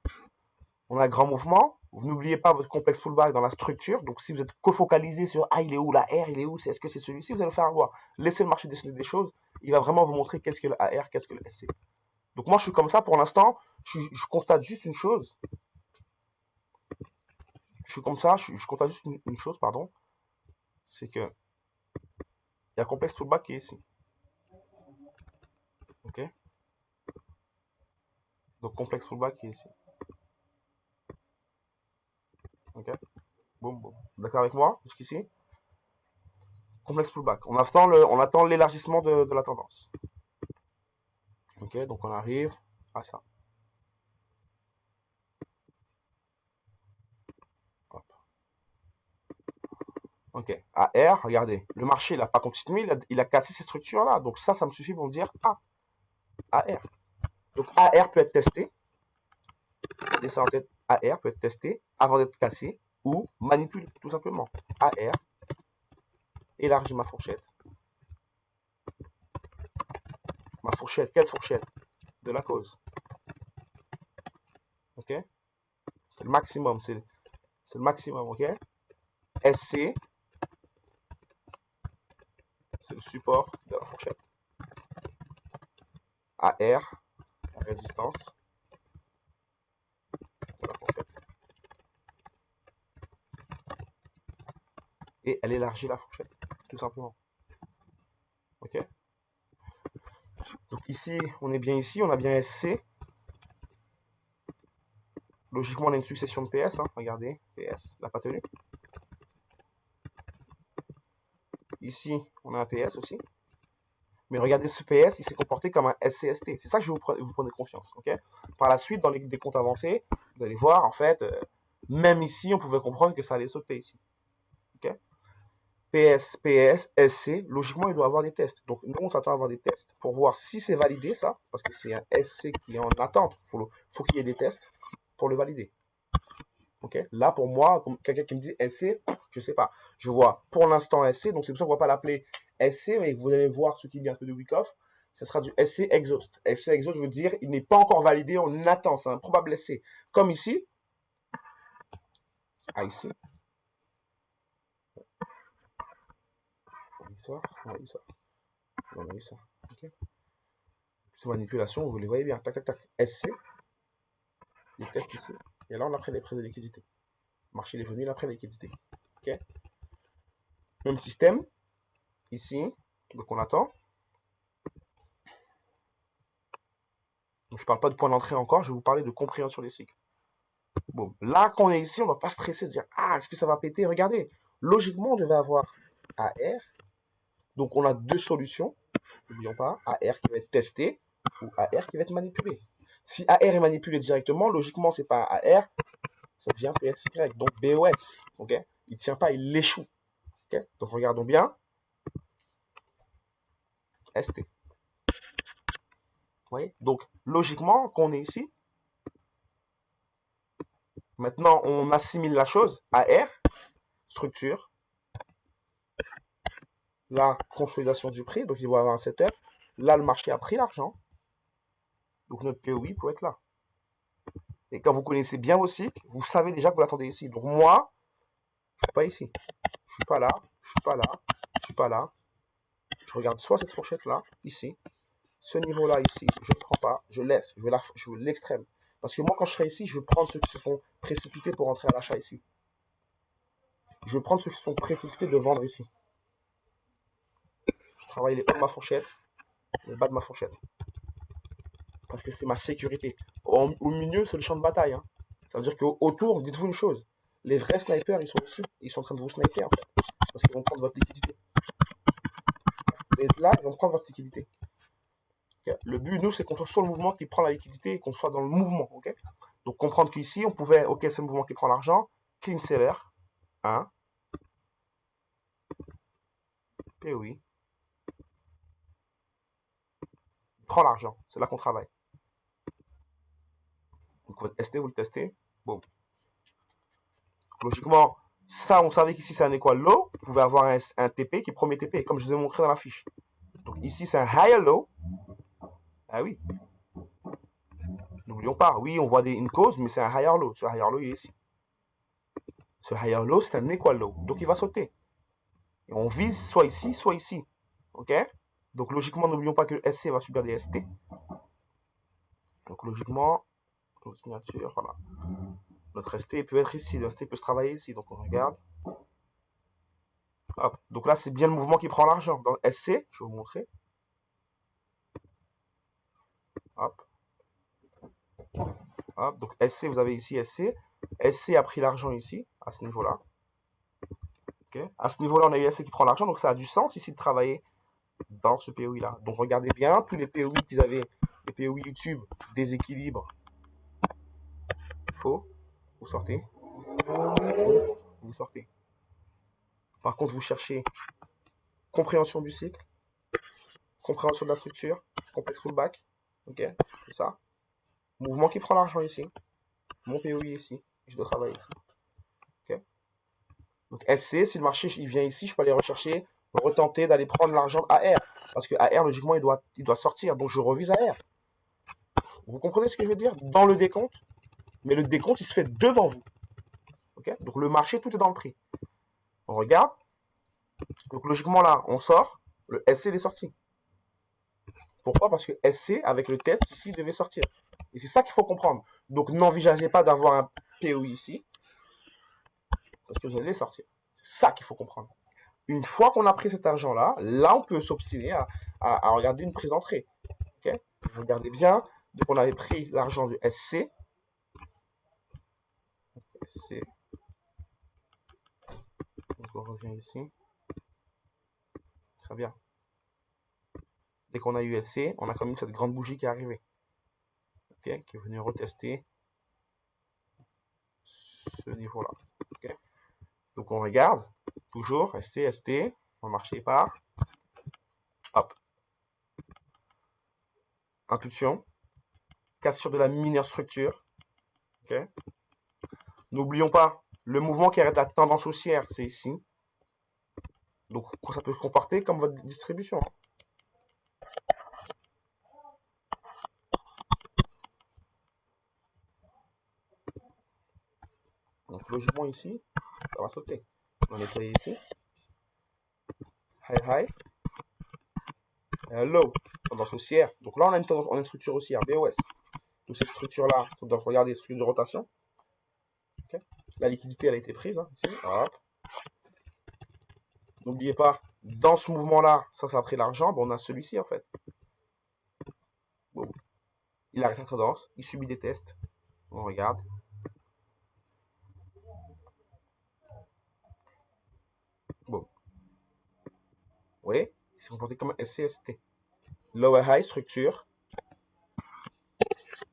on a un grand mouvement. Vous n'oubliez pas votre complexe pullback dans la structure. Donc si vous êtes co-focalisé sur il est où la R, il est où, est-ce que c'est celui-ci, vous allez faire avoir. Laissez le marché dessiner des choses. Il va vraiment vous montrer qu'est-ce que le AR, qu'est-ce que le SC. Donc moi, je suis comme ça pour l'instant. Je constate juste une chose. Je suis comme ça, je constate juste une chose, pardon. C'est que il y a un complexe pullback qui est ici. Ok. Donc complexe pullback qui est ici. Ok. Boum, boum. D'accord avec moi jusqu'ici? Complexe pullback. On attend l'élargissement de la tendance. Ok, donc on arrive à ça. Hop. Ok. AR, regardez. Le marché, il n'a pas continué, il a cassé ces structures-là. Donc ça me suffit pour me dire AR. Donc AR peut être testé. Regardez ça en tête. AR peut être testé avant d'être cassé ou manipulé, tout simplement. AR, élargit ma fourchette. Ma fourchette, quelle fourchette? De la cause. Ok? C'est le maximum, c'est le maximum, ok? SC, c'est le support de la fourchette. AR, la résistance de la fourchette. Et elle élargit la fourchette, tout simplement. Ok? Donc ici, on est bien ici, on a bien SC. Logiquement, on a une succession de PS, hein. Regardez, PS, la pas tenue. Ici, on a un PS aussi. Mais regardez ce PS, il s'est comporté comme un SCST. C'est ça que je vous prenez confiance. Okay, par la suite, dans des comptes avancés, vous allez voir, en fait, même ici, on pouvait comprendre que ça allait sauter ici. Okay, PS, PS, SC, logiquement, il doit avoir des tests. Donc, nous, on s'attend à avoir des tests pour voir si c'est validé, ça, parce que c'est un SC qui est en attente. Faut qu'il y ait des tests pour le valider. Ok, là, pour moi, quelqu'un qui me dit SC, je sais pas. Je vois pour l'instant SC, donc c'est pour ça qu'on va pas l'appeler SC, mais vous allez voir ce qu'il y a un peu de week-off. Ce sera du SC exhaust. SC exhaust veut dire il n'est pas encore validé, on attend, c'est un probable SC. Comme ici. Ah, ici. On a eu ça, on a eu ça. On a eu ça. Ok. Cette manipulation, vous les voyez bien. Tac, tac, tac. SC. Les tests ici. Et là, on a pris les prix de liquidité. Le marché est venu, il a pris la liquidité. Ok. Même système. Ici. Donc, on attend. Donc, je ne parle pas de point d'entrée encore, je vais vous parler de compréhension des cycles. Bon, là, quand on est ici, on ne va pas stresser, se dire, est-ce que ça va péter? Regardez, logiquement, on devait avoir AR. Donc, on a deux solutions. N'oublions pas, AR qui va être testé ou AR qui va être manipulé. Si AR est manipulé directement, logiquement, c'est pas AR, ça devient PSY, donc BOS. Ok, il ne tient pas, il l'échoue. Okay, donc, regardons bien. ST. Vous voyez? Donc, logiquement, quand on est ici, maintenant, on assimile la chose. AR, structure. La consolidation du prix, donc il va y avoir un setup. Là, le marché a pris l'argent. Donc, notre POI peut être là. Et quand vous connaissez bien vos cycles, vous savez déjà que vous l'attendez ici. Donc, moi, je ne suis pas ici. Je ne suis pas là. Je ne suis pas là. Je ne suis pas là. Je regarde soit cette fourchette-là, ici. Ce niveau-là, ici, je ne prends pas. Je laisse. Je veux l'extrême. Parce que moi, quand je serai ici, je vais prendre ceux qui se sont précipités pour entrer à l'achat ici. Je vais prendre ceux qui se sont précipités de vendre ici. Je travaille les hauts de ma fourchette, les bas de ma fourchette. Parce que c'est ma sécurité. Au milieu, c'est le champ de bataille. Hein. Ça veut dire qu'autour, dites-vous une chose. Les vrais snipers, ils sont ici. Ils sont en train de vous sniper, en fait. Parce qu'ils vont prendre votre liquidité. allez être là, ils vont prendre votre liquidité. Okay. Le but, nous, c'est qu'on soit sur le mouvement qui prend la liquidité et qu'on soit dans le mouvement. Okay. Donc, comprendre qu'ici, on pouvait, ok, c'est le mouvement qui prend l'argent, clean seller, 1, POI, prend l'argent, c'est là qu'on travaille. Donc, votre ST, vous le testez, bon. Logiquement, ça, on savait qu'ici, c'est un equal low, vous pouvez avoir un TP qui est premier TP, comme je vous ai montré dans la fiche. Donc, ici, c'est un higher low. Ah oui. N'oublions pas, oui, on voit une cause, mais c'est un higher low. Ce higher low, il est ici. Ce higher low, c'est un equal low. Donc, il va sauter. Et on vise soit ici, soit ici. OK? Donc, logiquement, n'oublions pas que le SC va subir des ST. Donc, logiquement, notre signature, voilà. Notre ST peut être ici. Le ST peut se travailler ici. Donc, on regarde. Hop. Donc là, c'est bien le mouvement qui prend l'argent. Dans le SC, je vais vous montrer. Hop. Hop. Donc, SC, vous avez ici SC. SC a pris l'argent ici, à ce niveau-là. Okay. À ce niveau-là, on a eu SC qui prend l'argent. Donc, ça a du sens ici de travailler dans ce POI-là. Donc, regardez bien, tous les POI qu'ils avaient, les POI YouTube, déséquilibre, faux, vous sortez. Vous sortez. Par contre, vous cherchez compréhension du cycle, compréhension de la structure, complexe pullback. Ok, c'est ça. Mouvement qui prend l'argent ici. Mon POI ici. Je dois travailler ici. Ok. Donc SC, si le marché il vient ici, je peux aller rechercher, retenter d'aller prendre l'argent AR. Parce que AR, logiquement, il doit sortir. Donc je revise AR. Vous comprenez ce que je veux dire? Dans le décompte. Mais le décompte, il se fait devant vous. Okay. Donc le marché, tout est dans le prix. On regarde. Donc logiquement là, on sort. Le SC il est sorti. Pourquoi? Parce que SC, avec le test ici, devait sortir. Et c'est ça qu'il faut comprendre. Donc n'envisagez pas d'avoir un POI ici. Parce que vous allez sortir. C'est ça qu'il faut comprendre. Une fois qu'on a pris cet argent-là, là, on peut s'obstiner à regarder une prise d'entrée. Okay. Regardez bien. Donc on avait pris l'argent du SC. SC. Donc on revient ici. Très bien. Dès qu'on a eu SC, on a quand même cette grande bougie qui est arrivée. Okay, qui est venue retester ce niveau-là. Okay. Donc on regarde, toujours, ST, ST, on marchait pas. Hop. Impulsion. Cassure de la mineure structure. Okay. N'oublions pas, le mouvement qui arrête la tendance haussière, c'est ici. Donc ça peut se comporter comme votre distribution. Donc logiquement ici, ça va sauter. On va nettoyer ici. High, high. Low. Tendance haussière. Donc là, on a une structure haussière, BOS. Donc cette structure-là, on doit regarder les structures de rotation. Okay. La liquidité, elle a été prise. Hein, ici. Hop. N'oubliez pas, dans ce mouvement-là, ça a pris l'argent. Bon, on a celui-ci, en fait. Bon. Il arrête la tendance. Il subit des tests. On regarde. Bon. Vous voyez, il s'est comporté comme un SCST. Lower high, structure.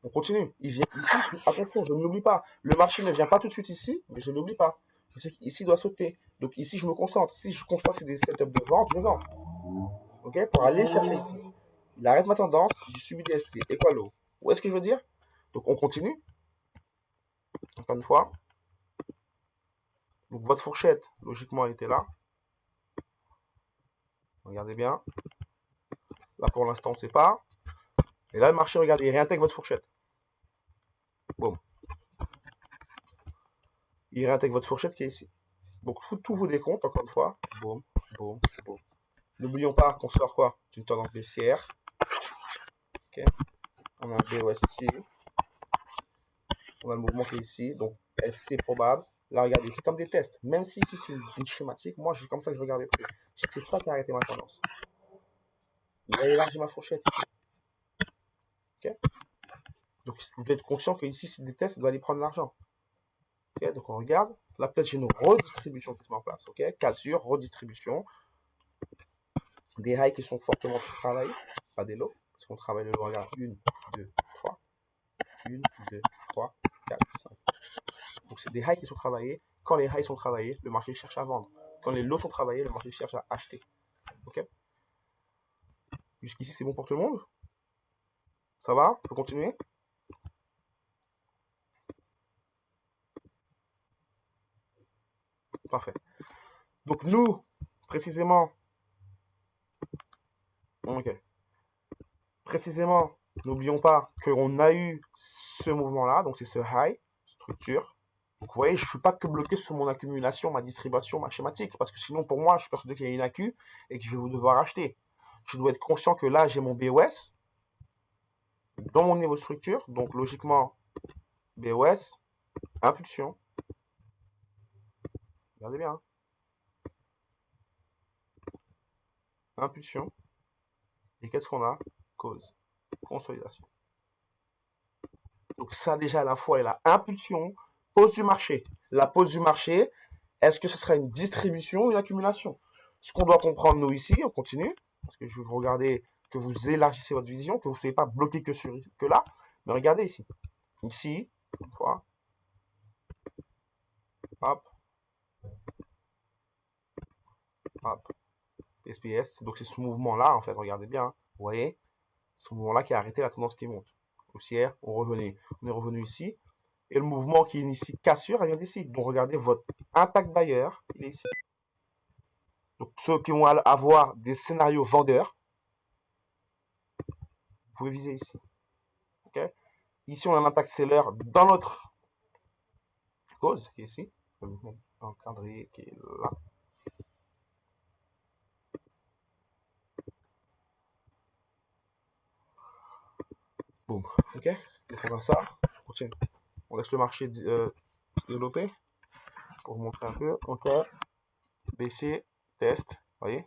On continue. Il vient ici. Attention, je ne l'oublie pas. Le marché ne vient pas tout de suite ici, mais je ne l'oublie pas. Je sais qu'ici, il doit sauter. Donc ici, je me concentre. Si je constate que c'est des setups de vente, je vends. Ok, pour aller chercher ici. Il arrête ma tendance, je subis des ST. Equal low. Où est-ce que je veux dire? Donc on continue. Encore une fois. Donc votre fourchette, logiquement, elle était là. Regardez bien. Là, pour l'instant, on ne sait pas. Et là, le marché, regardez, il réintègre votre fourchette. Boum. Il réintègre votre fourchette qui est ici. Donc, tous vos décomptes, encore une fois. Boum, boum, boum. N'oublions pas qu'on sort quoi? D'une tendance baissière. Ok. On a un BOS ici. On a le mouvement qui est ici. Donc, SC probable. Là, regardez, c'est comme des tests. Même si ici, c'est une schématique, moi, c'est comme ça que je regarde les prix. Je sais que c'est ça qui a arrêté ma tendance. Il a élargi ma fourchette ici. Ok. Donc, vous devez être conscient que ici, c'est des tests, il doit aller prendre l'argent. Ok. Donc, on regarde. Là, peut-être j'ai une redistribution qui se met en place. Ok. Cassure, redistribution. des highs qui sont fortement travaillés, pas des lows, parce qu'on travaille le low, regarde, 1, 2, 3, 1, 2, 3, 4, 5. Donc c'est des highs qui sont travaillés. Quand les highs sont travaillés, le marché cherche à vendre. Quand les lows sont travaillés, le marché cherche à acheter. Ok? Jusqu'ici, c'est bon pour tout le monde? Ça va? On peut continuer? Parfait. Donc nous, précisément, ok. Précisément, n'oublions pas qu'on a eu ce mouvement-là, donc c'est ce high, structure. Donc vous voyez, je ne suis pas que bloqué sur mon accumulation, ma distribution, ma schématique, parce que sinon pour moi, je suis persuadé qu'il y a une accu et que je vais devoir acheter. Je dois être conscient que là, j'ai mon BOS dans mon niveau de structure, donc logiquement, BOS, impulsion. Regardez bien, hein. Impulsion. Et qu'est-ce qu'on a? Cause, consolidation. Donc ça déjà à la fois est la impulsion, pause du marché. La pause du marché, est-ce que ce sera une distribution ou une accumulation? Ce qu'on doit comprendre nous ici, on continue, parce que je veux regarder que vous élargissez votre vision, que vous ne soyez pas bloqué que là, mais regardez ici. Ici, une fois, hop, hop, SPS, donc c'est ce mouvement-là, en fait, regardez bien, hein. Vous voyez, ce mouvement-là qui a arrêté la tendance qui monte. Haussière, on est revenu ici, et le mouvement qui est ici, cassure, elle vient d'ici. Donc regardez, votre impact buyer, il est ici. Donc ceux qui vont avoir des scénarios vendeurs, vous pouvez viser ici. Okay, ici, on a un impact seller dans notre cause, qui est ici. Un calendrier qui est là. Boum. Ok, donc on a ça. On continue. On laisse le marché se développer pour vous montrer un peu. Ok, baisser, test, vous voyez.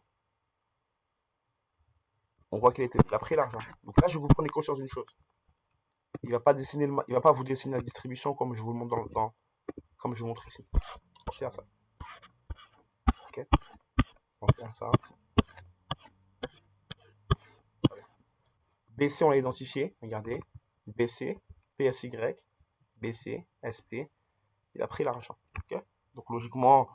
On voit qu'il a pris l'argent. Donc là, je vous prenez conscience d'une chose. Il va pas va pas vous dessiner la distribution comme je vous le montre comme je vous montre ici. Pensez à ça. Ok, on va faire ça. BC, on l'a identifié. Regardez. BC, PSY, BC, ST. Il a pris l'argent. Okay, donc logiquement,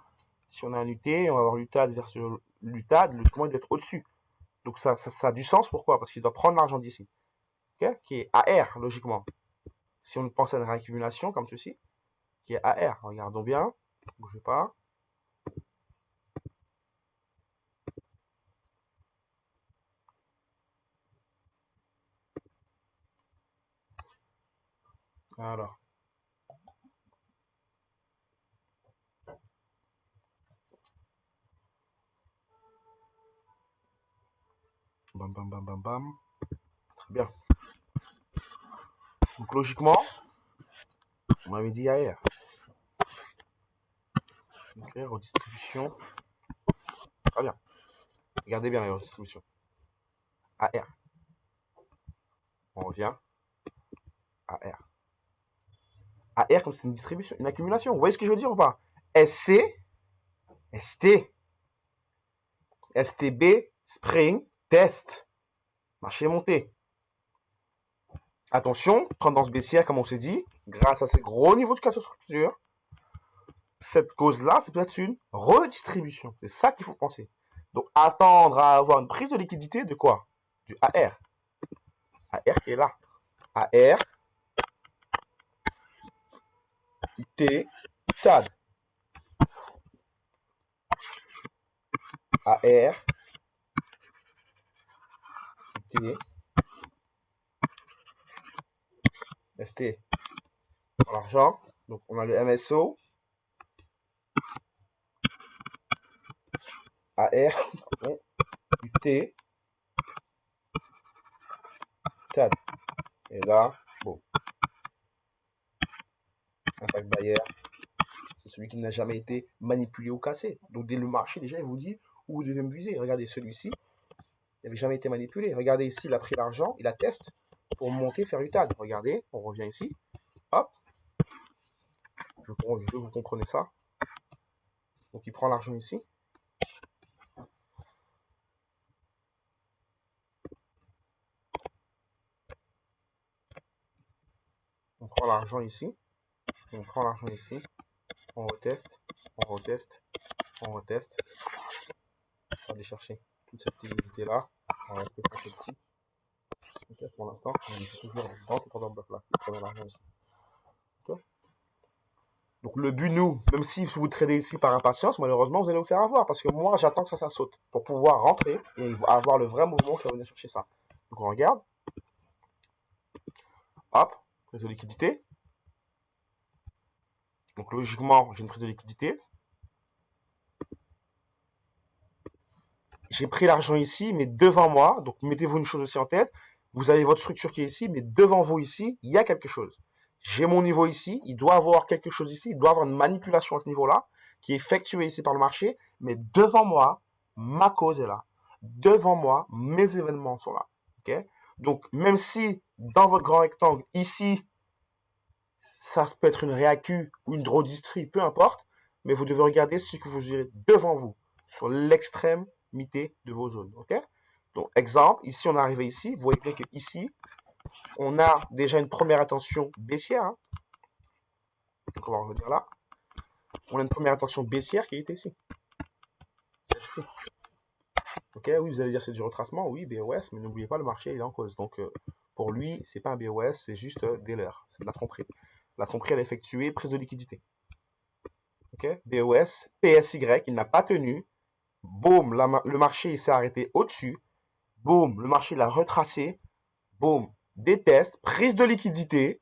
si on a un UT, on va avoir l'UTAD versus l'UTAD. Logiquement, il doit être au-dessus. Donc ça a du sens. Pourquoi? Parce qu'il doit prendre l'argent d'ici. Okay, qui est AR, logiquement. Si on pense à une réaccumulation comme ceci, qui est AR. Regardons bien. Bougez pas. Alors. Bam, bam, bam, bam, bam. Très bien. Donc logiquement, on avait dit AR. Ok, redistribution. Très bien. Regardez bien la redistribution. AR. On revient. AR. AR comme c'est une distribution, une accumulation. Vous voyez ce que je veux dire ou pas? SC, ST, STB, Spring, Test. Marché monté. Attention, tendance baissière, comme on s'est dit, grâce à ces gros niveaux de casse structure, cette cause-là, c'est peut-être une redistribution. C'est ça qu'il faut penser. Donc, attendre à avoir une prise de liquidité de quoi? Du AR. AR qui est là. AR, IT, TAD. AR, IT, ST. L'argent. Donc, on a le MSO. AR, pardon, UT, TAD. Et là, bon. Impact buyer, c'est celui qui n'a jamais été manipulé ou cassé. Donc, dès le marché, déjà, il vous dit où vous devez me viser. Regardez celui-ci. Il n'avait jamais été manipulé. Regardez ici, il a pris l'argent, il a test pour monter, faire UTAD. Regardez, on revient ici. Hop. Je veux vous comprenez ça. Donc, il prend l'argent ici. prend l'argent ici. On prend l'argent ici. On reteste. On reteste. On reteste. On va aller chercher toute cette liquidité-là. On va rester un peu petit. Ok, pour l'instant, on est toujours dans ce pendant bloc-là. Prenez l'argent ici. Okay. Donc le but, nous, même si vous tradez ici par impatience, malheureusement, vous allez vous faire avoir. Parce que moi, j'attends que ça saute pour pouvoir rentrer et avoir le vrai mouvement qui va venir chercher ça. Donc on regarde. Hop, prise de liquidité. Donc logiquement, j'ai une prise de liquidité. J'ai pris l'argent ici, mais devant moi. Donc mettez-vous une chose aussi en tête. Vous avez votre structure qui est ici, mais devant vous ici, il y a quelque chose. J'ai mon niveau ici, il doit avoir quelque chose ici, il doit avoir une manipulation à ce niveau-là, qui est effectuée ici par le marché, mais devant moi, ma cause est là. Devant moi, mes événements sont là. Okay? Donc, même si dans votre grand rectangle, ici, ça peut être une réacu ou une draw distri, peu importe, mais vous devez regarder ce que vous avez devant vous, sur l'extrémité de vos zones. Okay? Donc, exemple, ici, on est arrivé ici, vous voyez bien que ici, on a déjà une première attention baissière. Hein. Donc, on va revenir là. On a une première attention baissière qui est ici. Ok, oui, vous allez dire c'est du retracement. Oui, BOS, mais n'oubliez pas, le marché il est en cause. Donc, pour lui, c'est pas un BOS, c'est juste des leurres. C'est de la tromperie. La tromperie, elle est effectuée, prise de liquidité. Ok, BOS, PSY, il n'a pas tenu. Boum, le marché il s'est arrêté au-dessus. Boum, le marché l'a retracé. Boum, des tests, prise de liquidité.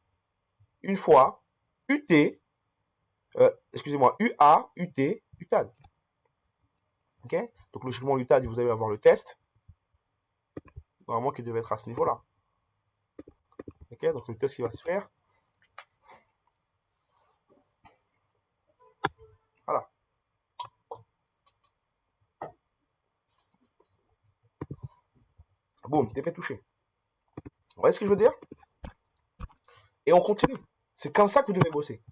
Une fois, UT, excusez-moi, UA, UT, UTAD. Ok, donc logiquement, l'UTAD, vous allez avoir le test. Normalement, qui devait être à ce niveau-là. Ok, donc le test qui va se faire. Voilà. Boum, TP touché. Vous voyez ce que je veux dire? Et on continue. C'est comme ça que vous devez bosser.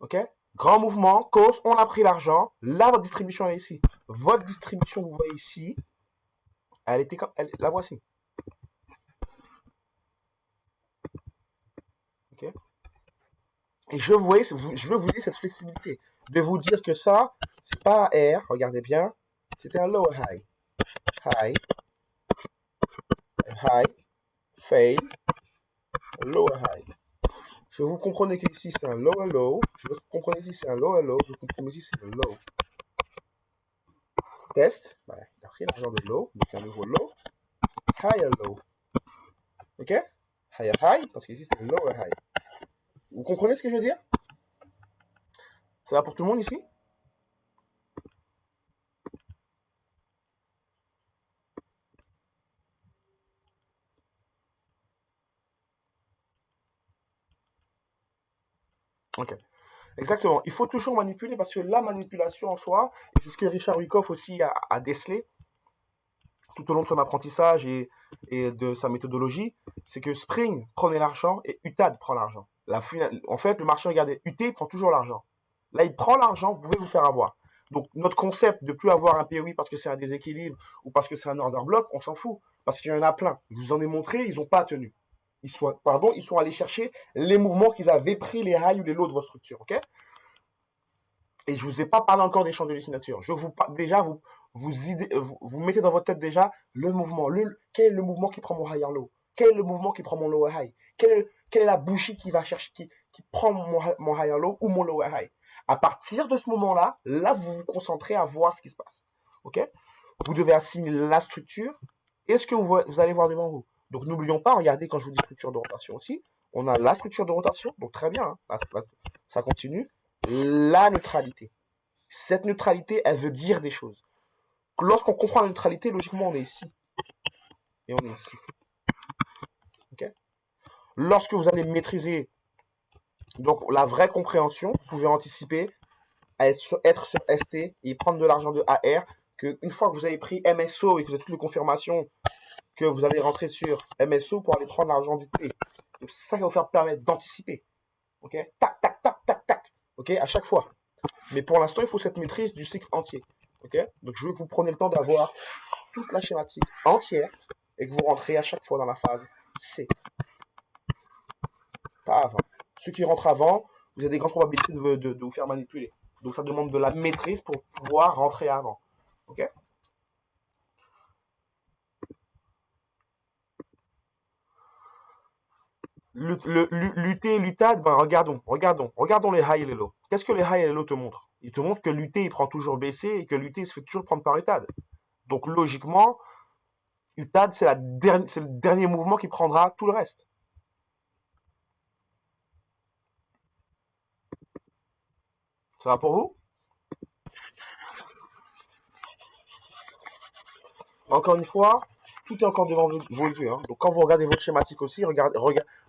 Ok? Grand mouvement, cause, on a pris l'argent. Là, votre distribution est ici. Votre distribution, vous voyez ici, elle était comme. La voici. Ok? Et je veux vous dire cette flexibilité. De vous dire que ça, c'est pas R, regardez bien, c'était un lower high. High. High. Fail. Lower high. Je vous comprenez qu'ici c'est un lower low. Je vous comprenez ici c'est un lower low. Je vous comprenez ici c'est un low. Test. Ouais, il a pris l'argent de low. Donc un nouveau low. Higher low. Ok? Higher high. Parce qu'ici c'est un lower high. Vous comprenez ce que je veux dire? Ça va pour tout le monde ici? Ok. Exactement. Il faut toujours manipuler parce que la manipulation en soi, et c'est ce que Richard Wyckoff aussi a décelé tout au long de son apprentissage et de sa méthodologie, c'est que Spring prenait l'argent et UTAD prend l'argent. En fait, le marché, regardez, UT prend toujours l'argent. Là, il prend l'argent, vous pouvez vous faire avoir. Donc, notre concept de plus avoir un POI parce que c'est un déséquilibre ou parce que c'est un order block, on s'en fout. Parce qu'il y en a plein. Je vous en ai montré, ils n'ont pas tenu. Ils sont allés chercher les mouvements qu'ils avaient pris, les highs ou les lows de votre structure, ok? Et je vous ai pas parlé encore des champs de signature. Je vous déjà vous mettez dans votre tête déjà le mouvement. Quel est le mouvement qui prend mon higher low? Quel est le mouvement qui prend mon lower high? Quelle est la bougie qui va chercher, qui prend mon higher low ou mon lower high? À partir de ce moment-là, là, vous vous concentrez à voir ce qui se passe. Ok? Vous devez assimiler la structure et ce que vous allez voir devant vous. Donc, n'oublions pas, regardez quand je vous dis structure de rotation aussi, on a la structure de rotation, donc très bien, hein, ça continue. La neutralité. Cette neutralité, elle veut dire des choses. Lorsqu'on comprend la neutralité, logiquement, on est ici. Et on est ici. Okay? Lorsque vous allez maîtriser donc la vraie compréhension, vous pouvez anticiper à être sur ST et prendre de l'argent de AR, qu'une fois que vous avez pris MSO et que vous avez toutes les confirmations, que vous allez rentrer sur MSO pour aller prendre l'argent du T. Donc c'est ça qui va vous permettre d'anticiper. Ok? Tac, tac, tac, tac, tac. Ok? À chaque fois. Mais pour l'instant, il faut cette maîtrise du cycle entier. Ok? Donc, je veux que vous preniez le temps d'avoir toute la schématique entière et que vous rentrez à chaque fois dans la phase C. Pas avant. Ceux qui rentrent avant, vous avez des grandes probabilités de vous faire manipuler. Donc ça demande de la maîtrise pour pouvoir rentrer avant. Ok? L'UT et l'UTAD, ben regardons les high et les low. Qu'est-ce que les high et les low te montrent? Ils te montrent que l'UT il prend toujours BC et que l'UT se fait toujours prendre par UTAD. Donc logiquement, UTAD c'est le dernier mouvement qui prendra tout le reste. Ça va pour vous? Encore une fois, tout est encore devant vos yeux. Hein. Donc quand vous regardez votre schématique aussi,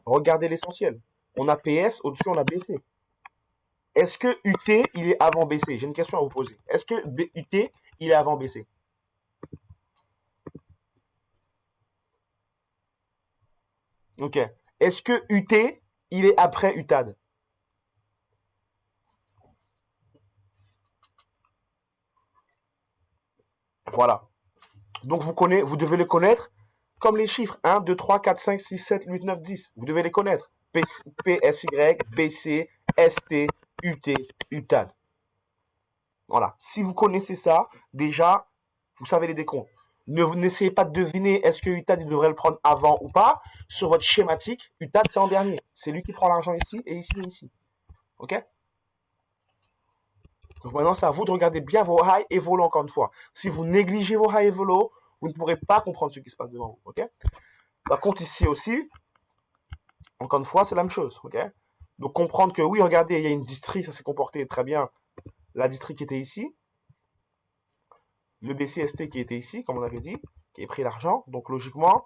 regardez l'essentiel. On a PS, au-dessus on a BC. Est-ce que UT, il est avant BC? J'ai une question à vous poser. Est-ce que UT, il est avant BC? Ok. Est-ce que UT, il est après UTAD? Voilà. Donc vous devez les connaître comme les chiffres. 1, 2, 3, 4, 5, 6, 7, 8, 9, 10. Vous devez les connaître. PSY, BC, ST, UT, UTAD. Voilà. Si vous connaissez ça, déjà, vous savez les décomptes. N'essayez pas de deviner est-ce que UTAD il devrait le prendre avant ou pas. Sur votre schématique, UTAD c'est en dernier. C'est lui qui prend l'argent ici et ici et ici. Ok? Donc maintenant, c'est à vous de regarder bien vos highs et vos lows encore une fois. Si vous négligez vos highs et vos lows, vous ne pourrez pas comprendre ce qui se passe devant vous. Ok? Par contre, ici aussi, encore une fois, c'est la même chose. Ok? Donc comprendre que oui, regardez, il y a une distrie, ça s'est comporté très bien. La distrie qui était ici, le BCST qui était ici, comme on avait dit, qui a pris l'argent. Donc logiquement,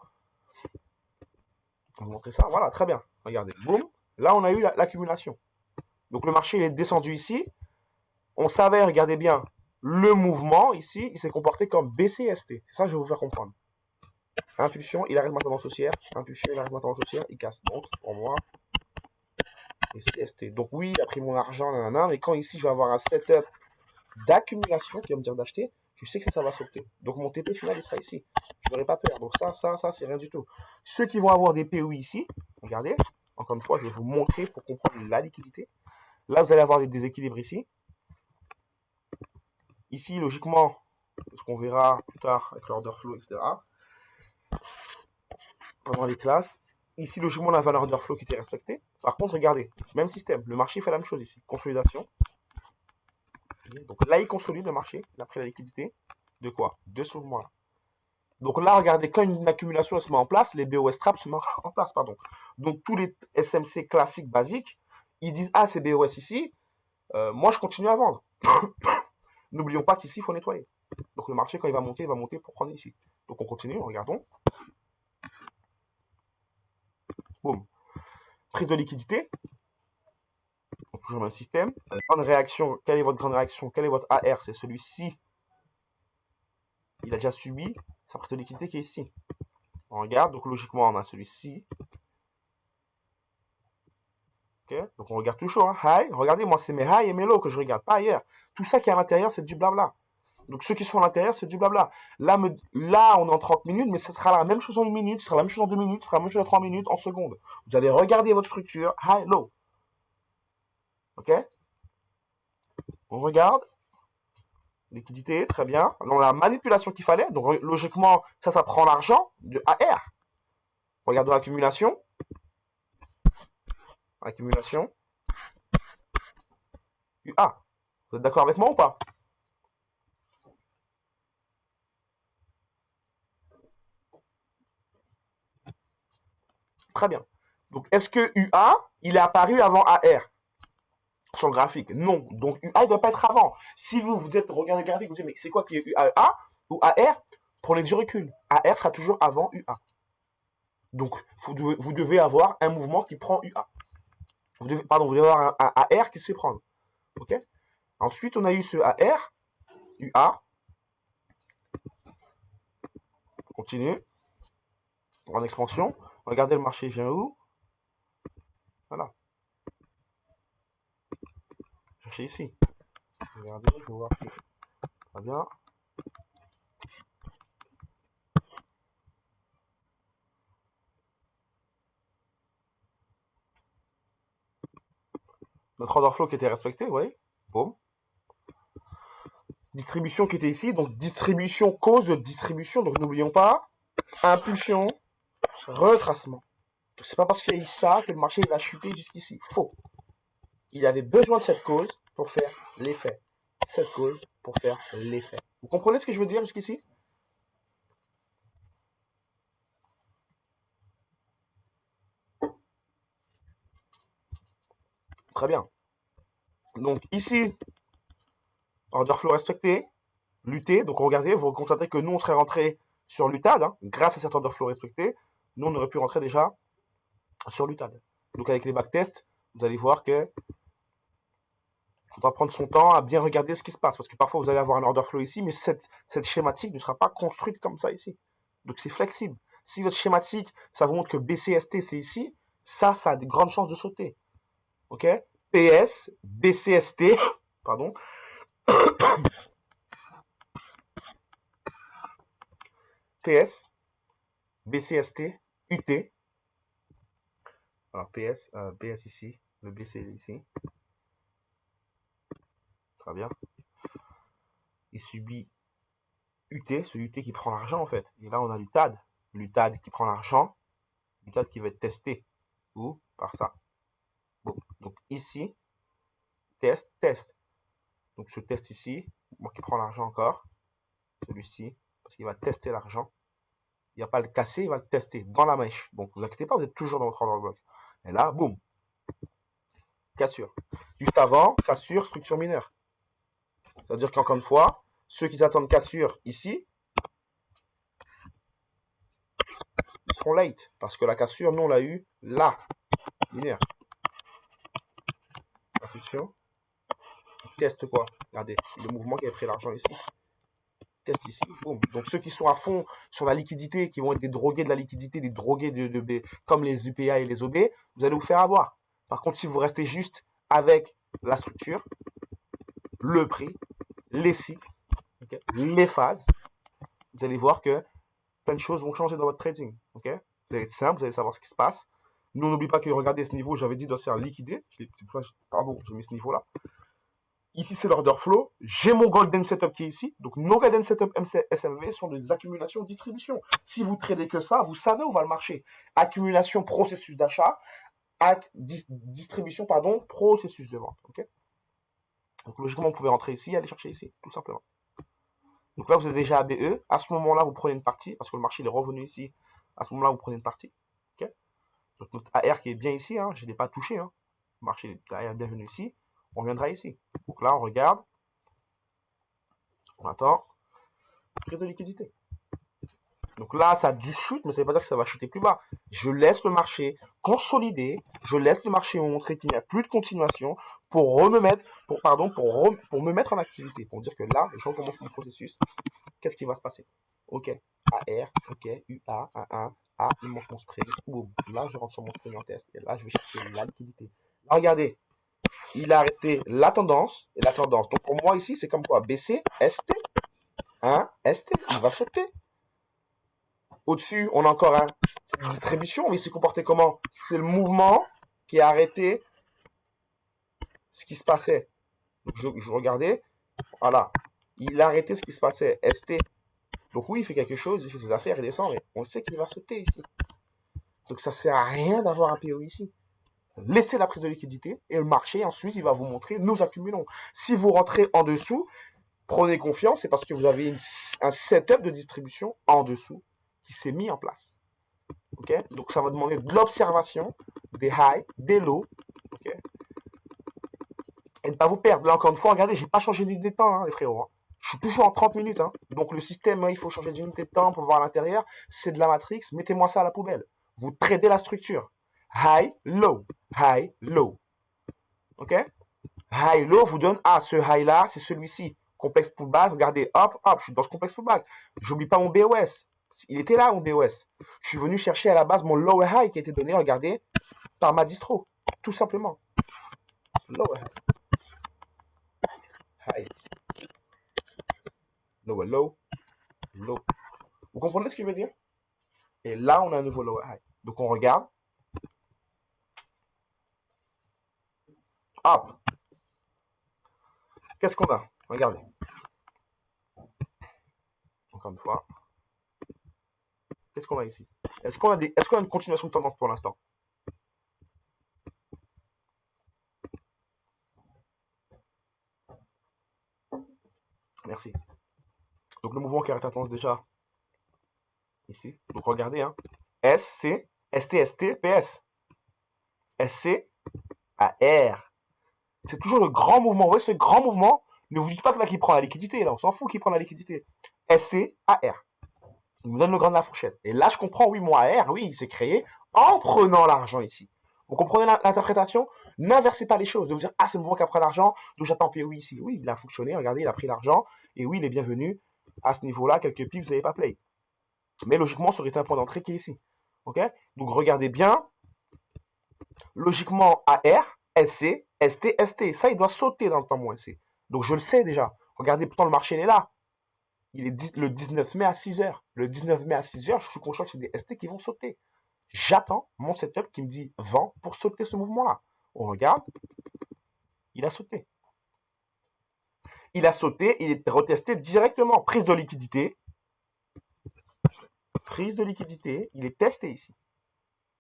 on va vous montrer ça. Voilà, très bien. Regardez, boum. Là, on a eu l'accumulation. Donc le marché il est descendu ici. On savait, regardez bien, le mouvement ici, il s'est comporté comme BCST. C'est ça que je vais vous faire comprendre. Impulsion, il arrête ma tendance haussière. Impulsion, il arrête ma tendance haussière. Il casse. Donc, pour moi, et CST. Donc oui, il a pris mon argent, nanana, mais quand ici, je vais avoir un setup d'accumulation qui va me dire d'acheter, je sais que ça va sauter. Donc mon TP final, il sera ici. Je n'aurai pas peur. Donc ça, c'est rien du tout. Ceux qui vont avoir des POI ici, regardez, encore une fois, je vais vous montrer pour comprendre la liquidité. Là, vous allez avoir des déséquilibres ici. Ici, logiquement, ce qu'on verra plus tard avec l'order flow, etc. Pendant les classes. Ici, logiquement, la valeur order flow qui était respectée. Par contre, regardez, même système. Le marché fait la même chose ici. Consolidation. Donc là, il consolide le marché. Il a pris la liquidité. De quoi? De ce mouvement-là. Donc là, regardez, quand une accumulation se met en place, les BOS traps se mettent en place, pardon. Donc tous les SMC classiques basiques, ils disent, ah, c'est BOS ici, moi je continue à vendre. N'oublions pas qu'ici, il faut nettoyer. Donc le marché, quand il va monter pour prendre ici. Donc on continue, regardons. Boum. Prise de liquidité. Donc toujours le même système. Grande réaction, quelle est votre grande réaction? Quel est votre AR? C'est celui-ci. Il a déjà subi sa prise de liquidité qui est ici. On regarde, donc logiquement, on a celui-ci. Okay. Donc on regarde toujours, hein. High, regardez, moi c'est mes high et mes low que je regarde, pas ailleurs. Tout ça qui est à l'intérieur, c'est du blabla. Donc ceux qui sont à l'intérieur, c'est du blabla. Là, on est en 30 minutes, mais ce sera la même chose en 1 minute, ce sera la même chose en 2 minutes, ce sera la même chose en 3 minutes, en secondes. Vous allez regarder votre structure, high, low. Ok? On regarde. Liquidité, très bien. On a la manipulation qu'il fallait. Donc logiquement, ça prend l'argent de AR. Regardons l'accumulation. Accumulation. UA. Vous êtes d'accord avec moi ou pas? Très bien. Donc, est-ce que UA, il est apparu avant AR sur le graphique? Non. Donc, UA, il ne doit pas être avant. Si vous êtes, regardez le graphique, vous dites, mais c'est quoi qui est UA ou AR? Prenez du recul. AR sera toujours avant UA. Donc, vous devez avoir un mouvement qui prend UA. Vous devez avoir un AR qui se fait prendre. OK? Ensuite, on a eu ce AR, UA. On continue. En expansion. Regardez le marché vient où? Voilà. Cherchez ici. Regardez, je vais voir si. Très bien. Notre order flow qui était respecté, oui. Boum. Distribution qui était ici, donc distribution, cause de distribution, donc n'oublions pas, impulsion, retracement. C'est pas parce qu'il y a eu ça que le marché va chuter jusqu'ici. Faux. Il avait besoin de cette cause pour faire l'effet. Cette cause pour faire l'effet. Vous comprenez ce que je veux dire jusqu'ici? Très bien. Donc ici, order flow respecté, lutter. Donc regardez, vous constatez que nous, on serait rentré sur l'UTAD, hein, grâce à cet order flow respecté. Nous, on aurait pu rentrer déjà sur l'UTAD. Donc avec les backtests, vous allez voir que il faudra prendre son temps à bien regarder ce qui se passe. Parce que parfois, vous allez avoir un order flow ici, mais cette schématique ne sera pas construite comme ça ici. Donc c'est flexible. Si votre schématique, ça vous montre que BCST, c'est ici, ça a de grandes chances de sauter. OK? PS, BCST, pardon. PS, BCST, UT. Alors PS, BS ici, le BC ici. Très bien. Il subit UT, ce UT qui prend l'argent en fait. Et là, on a l'UTAD. L'UTAD qui prend l'argent. L'UTAD qui va être testé. Ou par ça. Bon. Donc ici, test, test. Donc ce test ici, moi qui prends l'argent encore. Celui-ci, parce qu'il va tester l'argent. Il va pas le casser, il va le tester dans la mèche. Donc vous inquiétez pas, vous êtes toujours dans votre order block. Et là, boum. Cassure. Juste avant, cassure, structure mineure. C'est-à-dire qu'encore une fois, ceux qui attendent cassure ici, ils seront late. Parce que la cassure, nous, on l'a eu là. Linéaire. Attention. Teste quoi? Regardez, le mouvement qui a pris l'argent ici. Teste ici. Boum. Donc ceux qui sont à fond sur la liquidité, qui vont être des drogués de la liquidité, des drogués de B, comme les UPA et les OB, vous allez vous faire avoir. Par contre, si vous restez juste avec la structure, le prix, les cycles, okay, les phases, vous allez voir que plein de choses vont changer dans votre trading. Okay, vous allez être simple, vous allez savoir ce qui se passe. Nous, n'oubliez pas que regardez ce niveau, j'avais dit de se faire liquider. Pardon, j'ai mis ce niveau-là. Ici, c'est l'order flow. J'ai mon golden setup qui est ici. Donc, nos golden setup SMV sont des accumulations distribution. Si vous tradez que ça, vous savez où va le marché. Accumulation, processus d'achat. Distribution, pardon, processus de vente. Okay, donc, logiquement, vous pouvez rentrer ici et aller chercher ici, tout simplement. Donc là, vous êtes déjà ABE. À ce moment-là, vous prenez une partie, parce que le marché il est revenu ici. À ce moment-là, vous prenez une partie. Okay, donc notre AR qui est bien ici, hein, je ne l'ai pas touché. Hein. Le marché est bienvenu ici. On viendra ici. Donc là, on regarde. On attend. Prise de liquidité. Donc là, ça a du chute, mais ça ne veut pas dire que ça va chuter plus bas. Je laisse le marché consolider. Je laisse le marché montrer qu'il n'y a plus de continuation pour me mettre en activité. Pour dire que là, je recommence mon processus. Qu'est-ce qui va se passer? OK. AR, OK, UA, A1, A, il monte mon spray. Boum. Là, je rentre sur mon spray en test. Et là, je vais chercher la liquidité. Là, regardez. Il a arrêté la tendance et la tendance. Donc pour moi ici, c'est comme quoi? BC, ST. Hein? ST, il va sauter. Au-dessus, on a encore une distribution, mais il s'est comporté comment? C'est le mouvement qui a arrêté ce qui se passait. Donc je regardais, voilà. Il a arrêté ce qui se passait. ST. Donc oui, il fait quelque chose, il fait ses affaires, il descend, mais on sait qu'il va sauter ici. Donc ça sert à rien d'avoir un PO ici. Laissez la prise de liquidité et le marché, ensuite, il va vous montrer, nous accumulons. Si vous rentrez en dessous, prenez confiance, c'est parce que vous avez un setup de distribution en dessous qui s'est mis en place. Okay, donc ça va demander de l'observation, des highs, des lows. Okay, et ne pas vous perdre. Là, encore une fois, regardez, j'ai pas changé d'unité de temps, hein, les frérots. Hein. Je suis toujours en 30 minutes. Hein. Donc le système, il faut changer d'unité de temps pour voir à l'intérieur. C'est de la matrix. Mettez-moi ça à la poubelle. Vous tradez la structure. High, low. High, low. OK? High, low vous donne, ce high-là, c'est celui-ci. Complexe pullback, regardez, hop, hop, je suis dans ce complexe pullback. J'oublie pas mon BOS. Il était là, mon BOS. Je suis venu chercher à la base mon lower high qui a été donné, regardez, par ma distro. Tout simplement. Lower high. High. Lower low. Low. Vous comprenez ce que je veux dire? Et là, on a un nouveau lower high. Donc, on regarde. Hop. Qu'est-ce qu'on a? Regardez. Encore une fois. Qu'est-ce qu'on a ici? Est-ce qu'on a une continuation de tendance pour l'instant? Merci. Donc le mouvement qui arrête la tendance déjà ici. Donc regardez, hein. SC, ST, ST, PS. SC à R. C'est toujours le grand mouvement. Vous voyez ce grand mouvement? Ne vous dites pas que là, qu'il prend la liquidité. Là, on s'en fout qu'il prend la liquidité. SC à R. Il me donne le grand de la fourchette. Et là, je comprends, oui, moi, R, oui, il s'est créé en prenant l'argent ici. Vous comprenez l'interprétation? N'inversez pas les choses. De vous dire, ah, c'est le mouvement qui a pris l'argent, donc j'attends POI ici. Oui, il a fonctionné, regardez, il a pris l'argent. Et oui, il est bienvenu. À ce niveau-là, quelques pips, vous n'avez pas play. Mais logiquement, ça aurait été un point d'entrée qui est ici. OK? Donc, regardez bien. Logiquement, AR, SC, ST, ST. Ça, il doit sauter dans le temps moins SC. Donc, je le sais déjà. Regardez, pourtant, le marché, il est là. Il est le 19 mai à 6h. Le 19 mai à 6h, je suis conscient que c'est des ST qui vont sauter. J'attends mon setup qui me dit vent pour sauter ce mouvement-là. On regarde. Il a sauté. Il a sauté, il est retesté directement. Prise de liquidité. Prise de liquidité. Il est testé ici.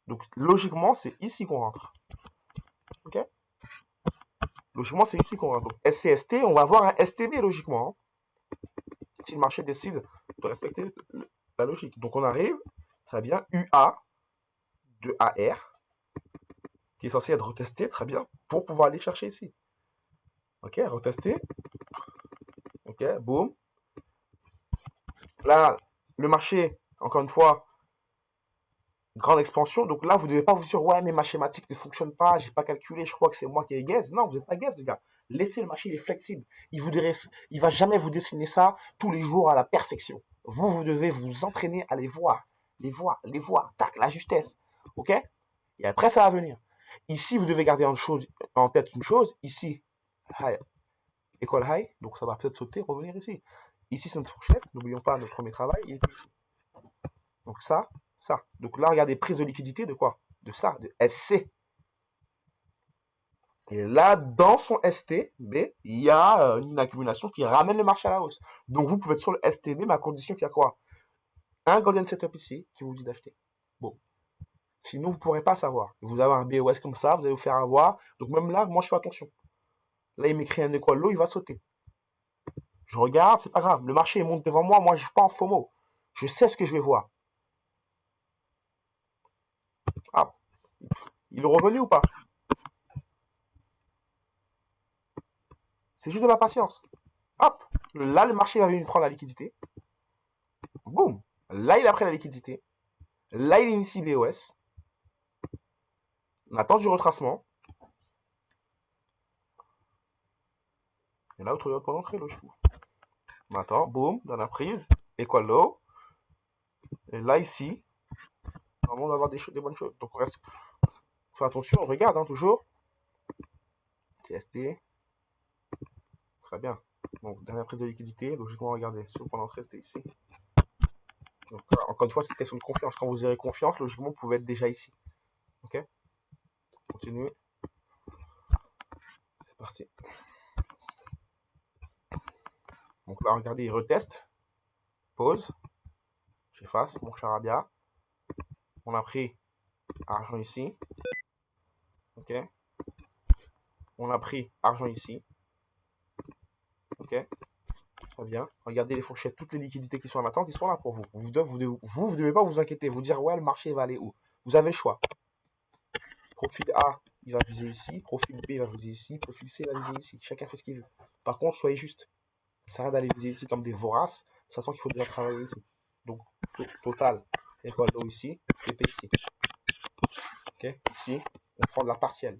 Donc, logiquement, c'est ici qu'on rentre. OK? Logiquement, c'est ici qu'on rentre. Donc, SCST, on va avoir un STB, logiquement. Si le marché décide de respecter la logique. Donc, on arrive, très bien, UA de AR, qui est censé être retesté, très bien, pour pouvoir aller chercher ici. OK, retester. OK, boum. Là, le marché, encore une fois, grande expansion. Donc là, vous ne devez pas vous dire, ouais, mais ma schématique ne fonctionne pas, j'ai pas calculé, je crois que c'est moi qui ai gaze. Non, vous n'êtes pas gaze, les gars. Laissez le marché, il est flexible. Il va jamais vous dessiner ça tous les jours à la perfection. Vous devez vous entraîner à les voir. Tac, la justesse. OK? Et après, ça va venir. Ici, vous devez garder en tête une chose. Ici, high, école high. Donc, ça va peut-être sauter, revenir ici. Ici, c'est notre fourchette. N'oublions pas notre premier travail. Il est ici. Donc, ça. Donc là, regardez, prise de liquidité de quoi? De ça, de SC. Et là, dans son STB, il y a une accumulation qui ramène le marché à la hausse. Donc, vous pouvez être sur le STB, mais à condition qu'il y a quoi? Un golden setup ici qui vous dit d'acheter. Bon. Sinon, vous ne pourrez pas savoir. Vous avez un BOS comme ça, vous allez vous faire avoir. Donc, même là, moi, je fais attention. Là, il m'écrit un équal low, il va sauter. Je regarde, c'est pas grave. Le marché monte devant moi, moi, je ne suis pas en FOMO. Je sais ce que je vais voir. Ah, il est revenu ou pas? C'est juste de la patience. Hop, là, le marché va venir prendre la liquidité. Boum, là, il a pris la liquidité. Là, il initie BOS. On attend du retracement. Et là, autre point d'entrée, logiquement. On attend, boum, dans la prise, equal low. Et là, ici, normalement, on va avoir des bonnes choses. Donc, on reste. Faut attention, on regarde, hein, toujours. TST. Très bien. Donc, dernière prise de liquidité. Logiquement, regardez, si le point d'entrée, c'était ici. Donc, encore une fois, c'est une question de confiance. Quand vous aurez confiance, logiquement, vous pouvez être déjà ici. OK? Continue. C'est parti. Donc là, regardez, il reteste. Pause. J'efface mon charabia. On a pris argent ici. OK? On a pris argent ici. OK? Très bien. Regardez les fourchettes, toutes les liquidités qui sont en attente, ils sont là pour vous. Vous ne devez pas vous inquiéter, vous dire, ouais, le marché va aller où? Vous avez le choix. Profil A, il va viser ici. Profil B, il va viser ici. Profil C, il va viser ici. Chacun fait ce qu'il veut. Par contre, soyez juste. Ça sert à d'aller viser ici comme des voraces, sachant qu'il faut déjà travailler ici. Donc, total, équal low ici, TP ici. OK? Ici, on prend de la partielle.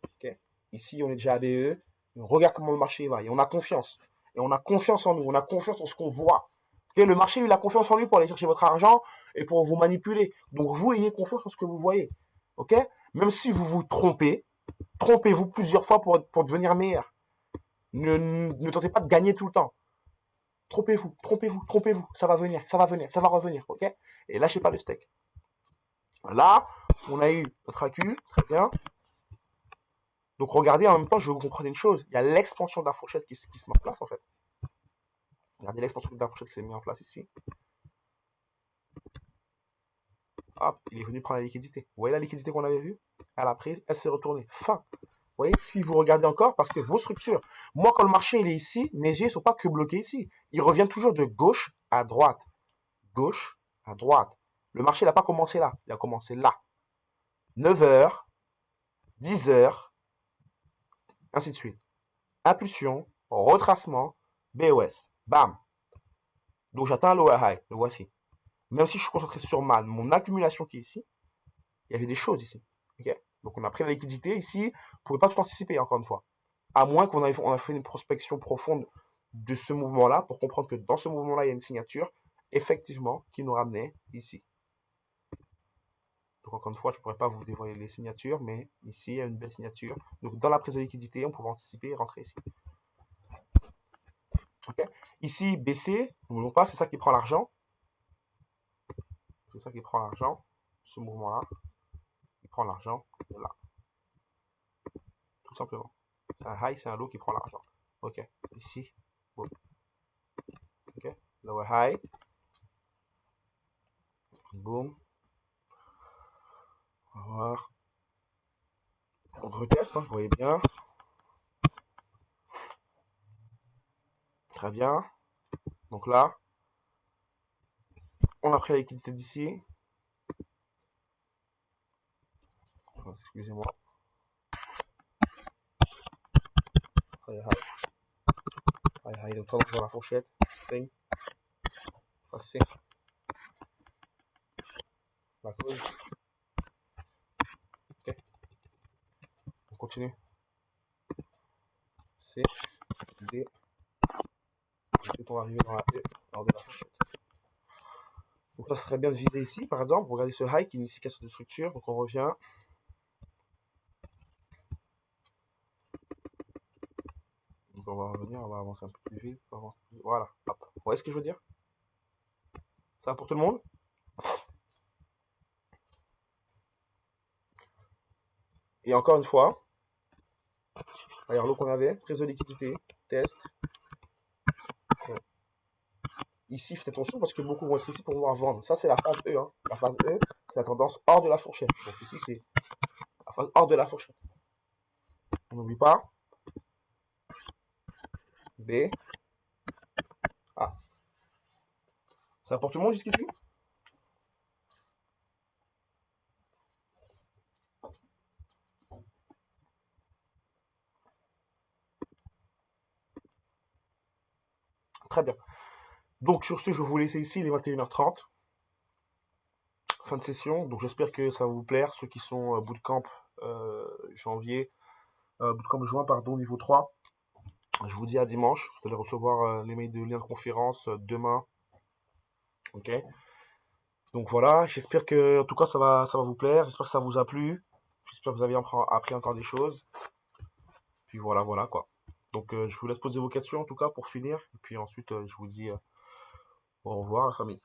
OK? Ici, on est déjà ABE. On regarde comment le marché va. Et on a confiance. Et on a confiance en nous. On a confiance en ce qu'on voit. Okay? Le marché, lui, il a confiance en lui pour aller chercher votre argent et pour vous manipuler. Donc, vous, ayez confiance en ce que vous voyez. OK? Même si vous vous trompez, trompez-vous plusieurs fois pour devenir meilleur. Ne tentez pas de gagner tout le temps. Trompez-vous. Ça va venir, ça va revenir. OK? Et lâchez pas le steak. Là, on a eu notre AQ. Très bien. Donc regardez, en même temps, je veux que vous compreniez une chose. Il y a l'expansion de la fourchette qui se met en place, en fait. Regardez l'expansion de la fourchette qui s'est mise en place ici. Hop, il est venu prendre la liquidité. Vous voyez la liquidité qu'on avait vue? À la prise, elle s'est retournée. Fin. Vous voyez, si vous regardez encore, parce que vos structures, moi, quand le marché il est ici, mes yeux ne sont pas que bloqués ici. Ils reviennent toujours de gauche à droite. Gauche à droite. Le marché n'a pas commencé là. Il a commencé là. 9h, 10h, ainsi de suite. Impulsion, retracement, BOS. Bam. Donc j'atteins le lower high. Le voici. Même si je suis concentré sur mon accumulation qui est ici, il y avait des choses ici. Okay, donc on a pris la liquidité ici. Vous ne pouvez pas tout anticiper, encore une fois. À moins qu'on ait fait une prospection profonde de ce mouvement-là pour comprendre que dans ce mouvement-là, il y a une signature, effectivement, qui nous ramenait ici. Donc encore une fois, je ne pourrais pas vous dévoiler les signatures, mais ici, il y a une belle signature. Donc dans la prise de liquidité, on pouvait anticiper et rentrer ici. Okay. Ici, baisser, n'oublions pas, c'est ça qui prend l'argent. C'est ça qui prend l'argent, ce mouvement-là. Il prend l'argent là. Tout simplement. C'est un high, c'est un low qui prend l'argent. Ok, ici. Boom. Ok, lower high. Boom. On va voir. On reteste, hein, vous voyez bien. Très bien. Donc là, on a pris la liquidité d'ici. Excusez-moi. High, high, donc tendance dans la fourchette. String. Passer. La cause. Ok. On continue. C, D. Ensuite, on va arriver dans la E, hors de la fourchette. Donc là, ce serait bien de viser ici, par exemple. Regardez ce high qui est ici casse de structure. Donc on revient. Donc on va revenir, on va avancer un peu plus vite. Voilà, hop. Vous voyez ce que je veux dire? Ça va pour tout le monde? Et encore une fois, regarde l'eau qu'on avait, prise de liquidité, test. Ici, faites attention parce que beaucoup vont être ici pour pouvoir vendre. Ça, c'est la phase E. Hein. La phase E, c'est la tendance hors de la fourchette. Donc ici, c'est la phase hors de la fourchette. On n'oublie pas. B. A. Ça va pour tout le monde jusqu'ici? Très bien. Donc sur ce, je vais vous laisser ici, il est 21h30. Fin de session. Donc j'espère que ça va vous plaire. Ceux qui sont bootcamp janvier, bootcamp juin, pardon, niveau 3. Je vous dis à dimanche. Vous allez recevoir les mails de lien de conférence demain. Ok. Donc voilà, j'espère que en tout cas ça va vous plaire. J'espère que ça vous a plu. J'espère que vous avez appris encore des choses. Puis voilà quoi. Donc je vous laisse poser vos questions en tout cas pour finir. Et puis ensuite je vous dis au revoir la famille.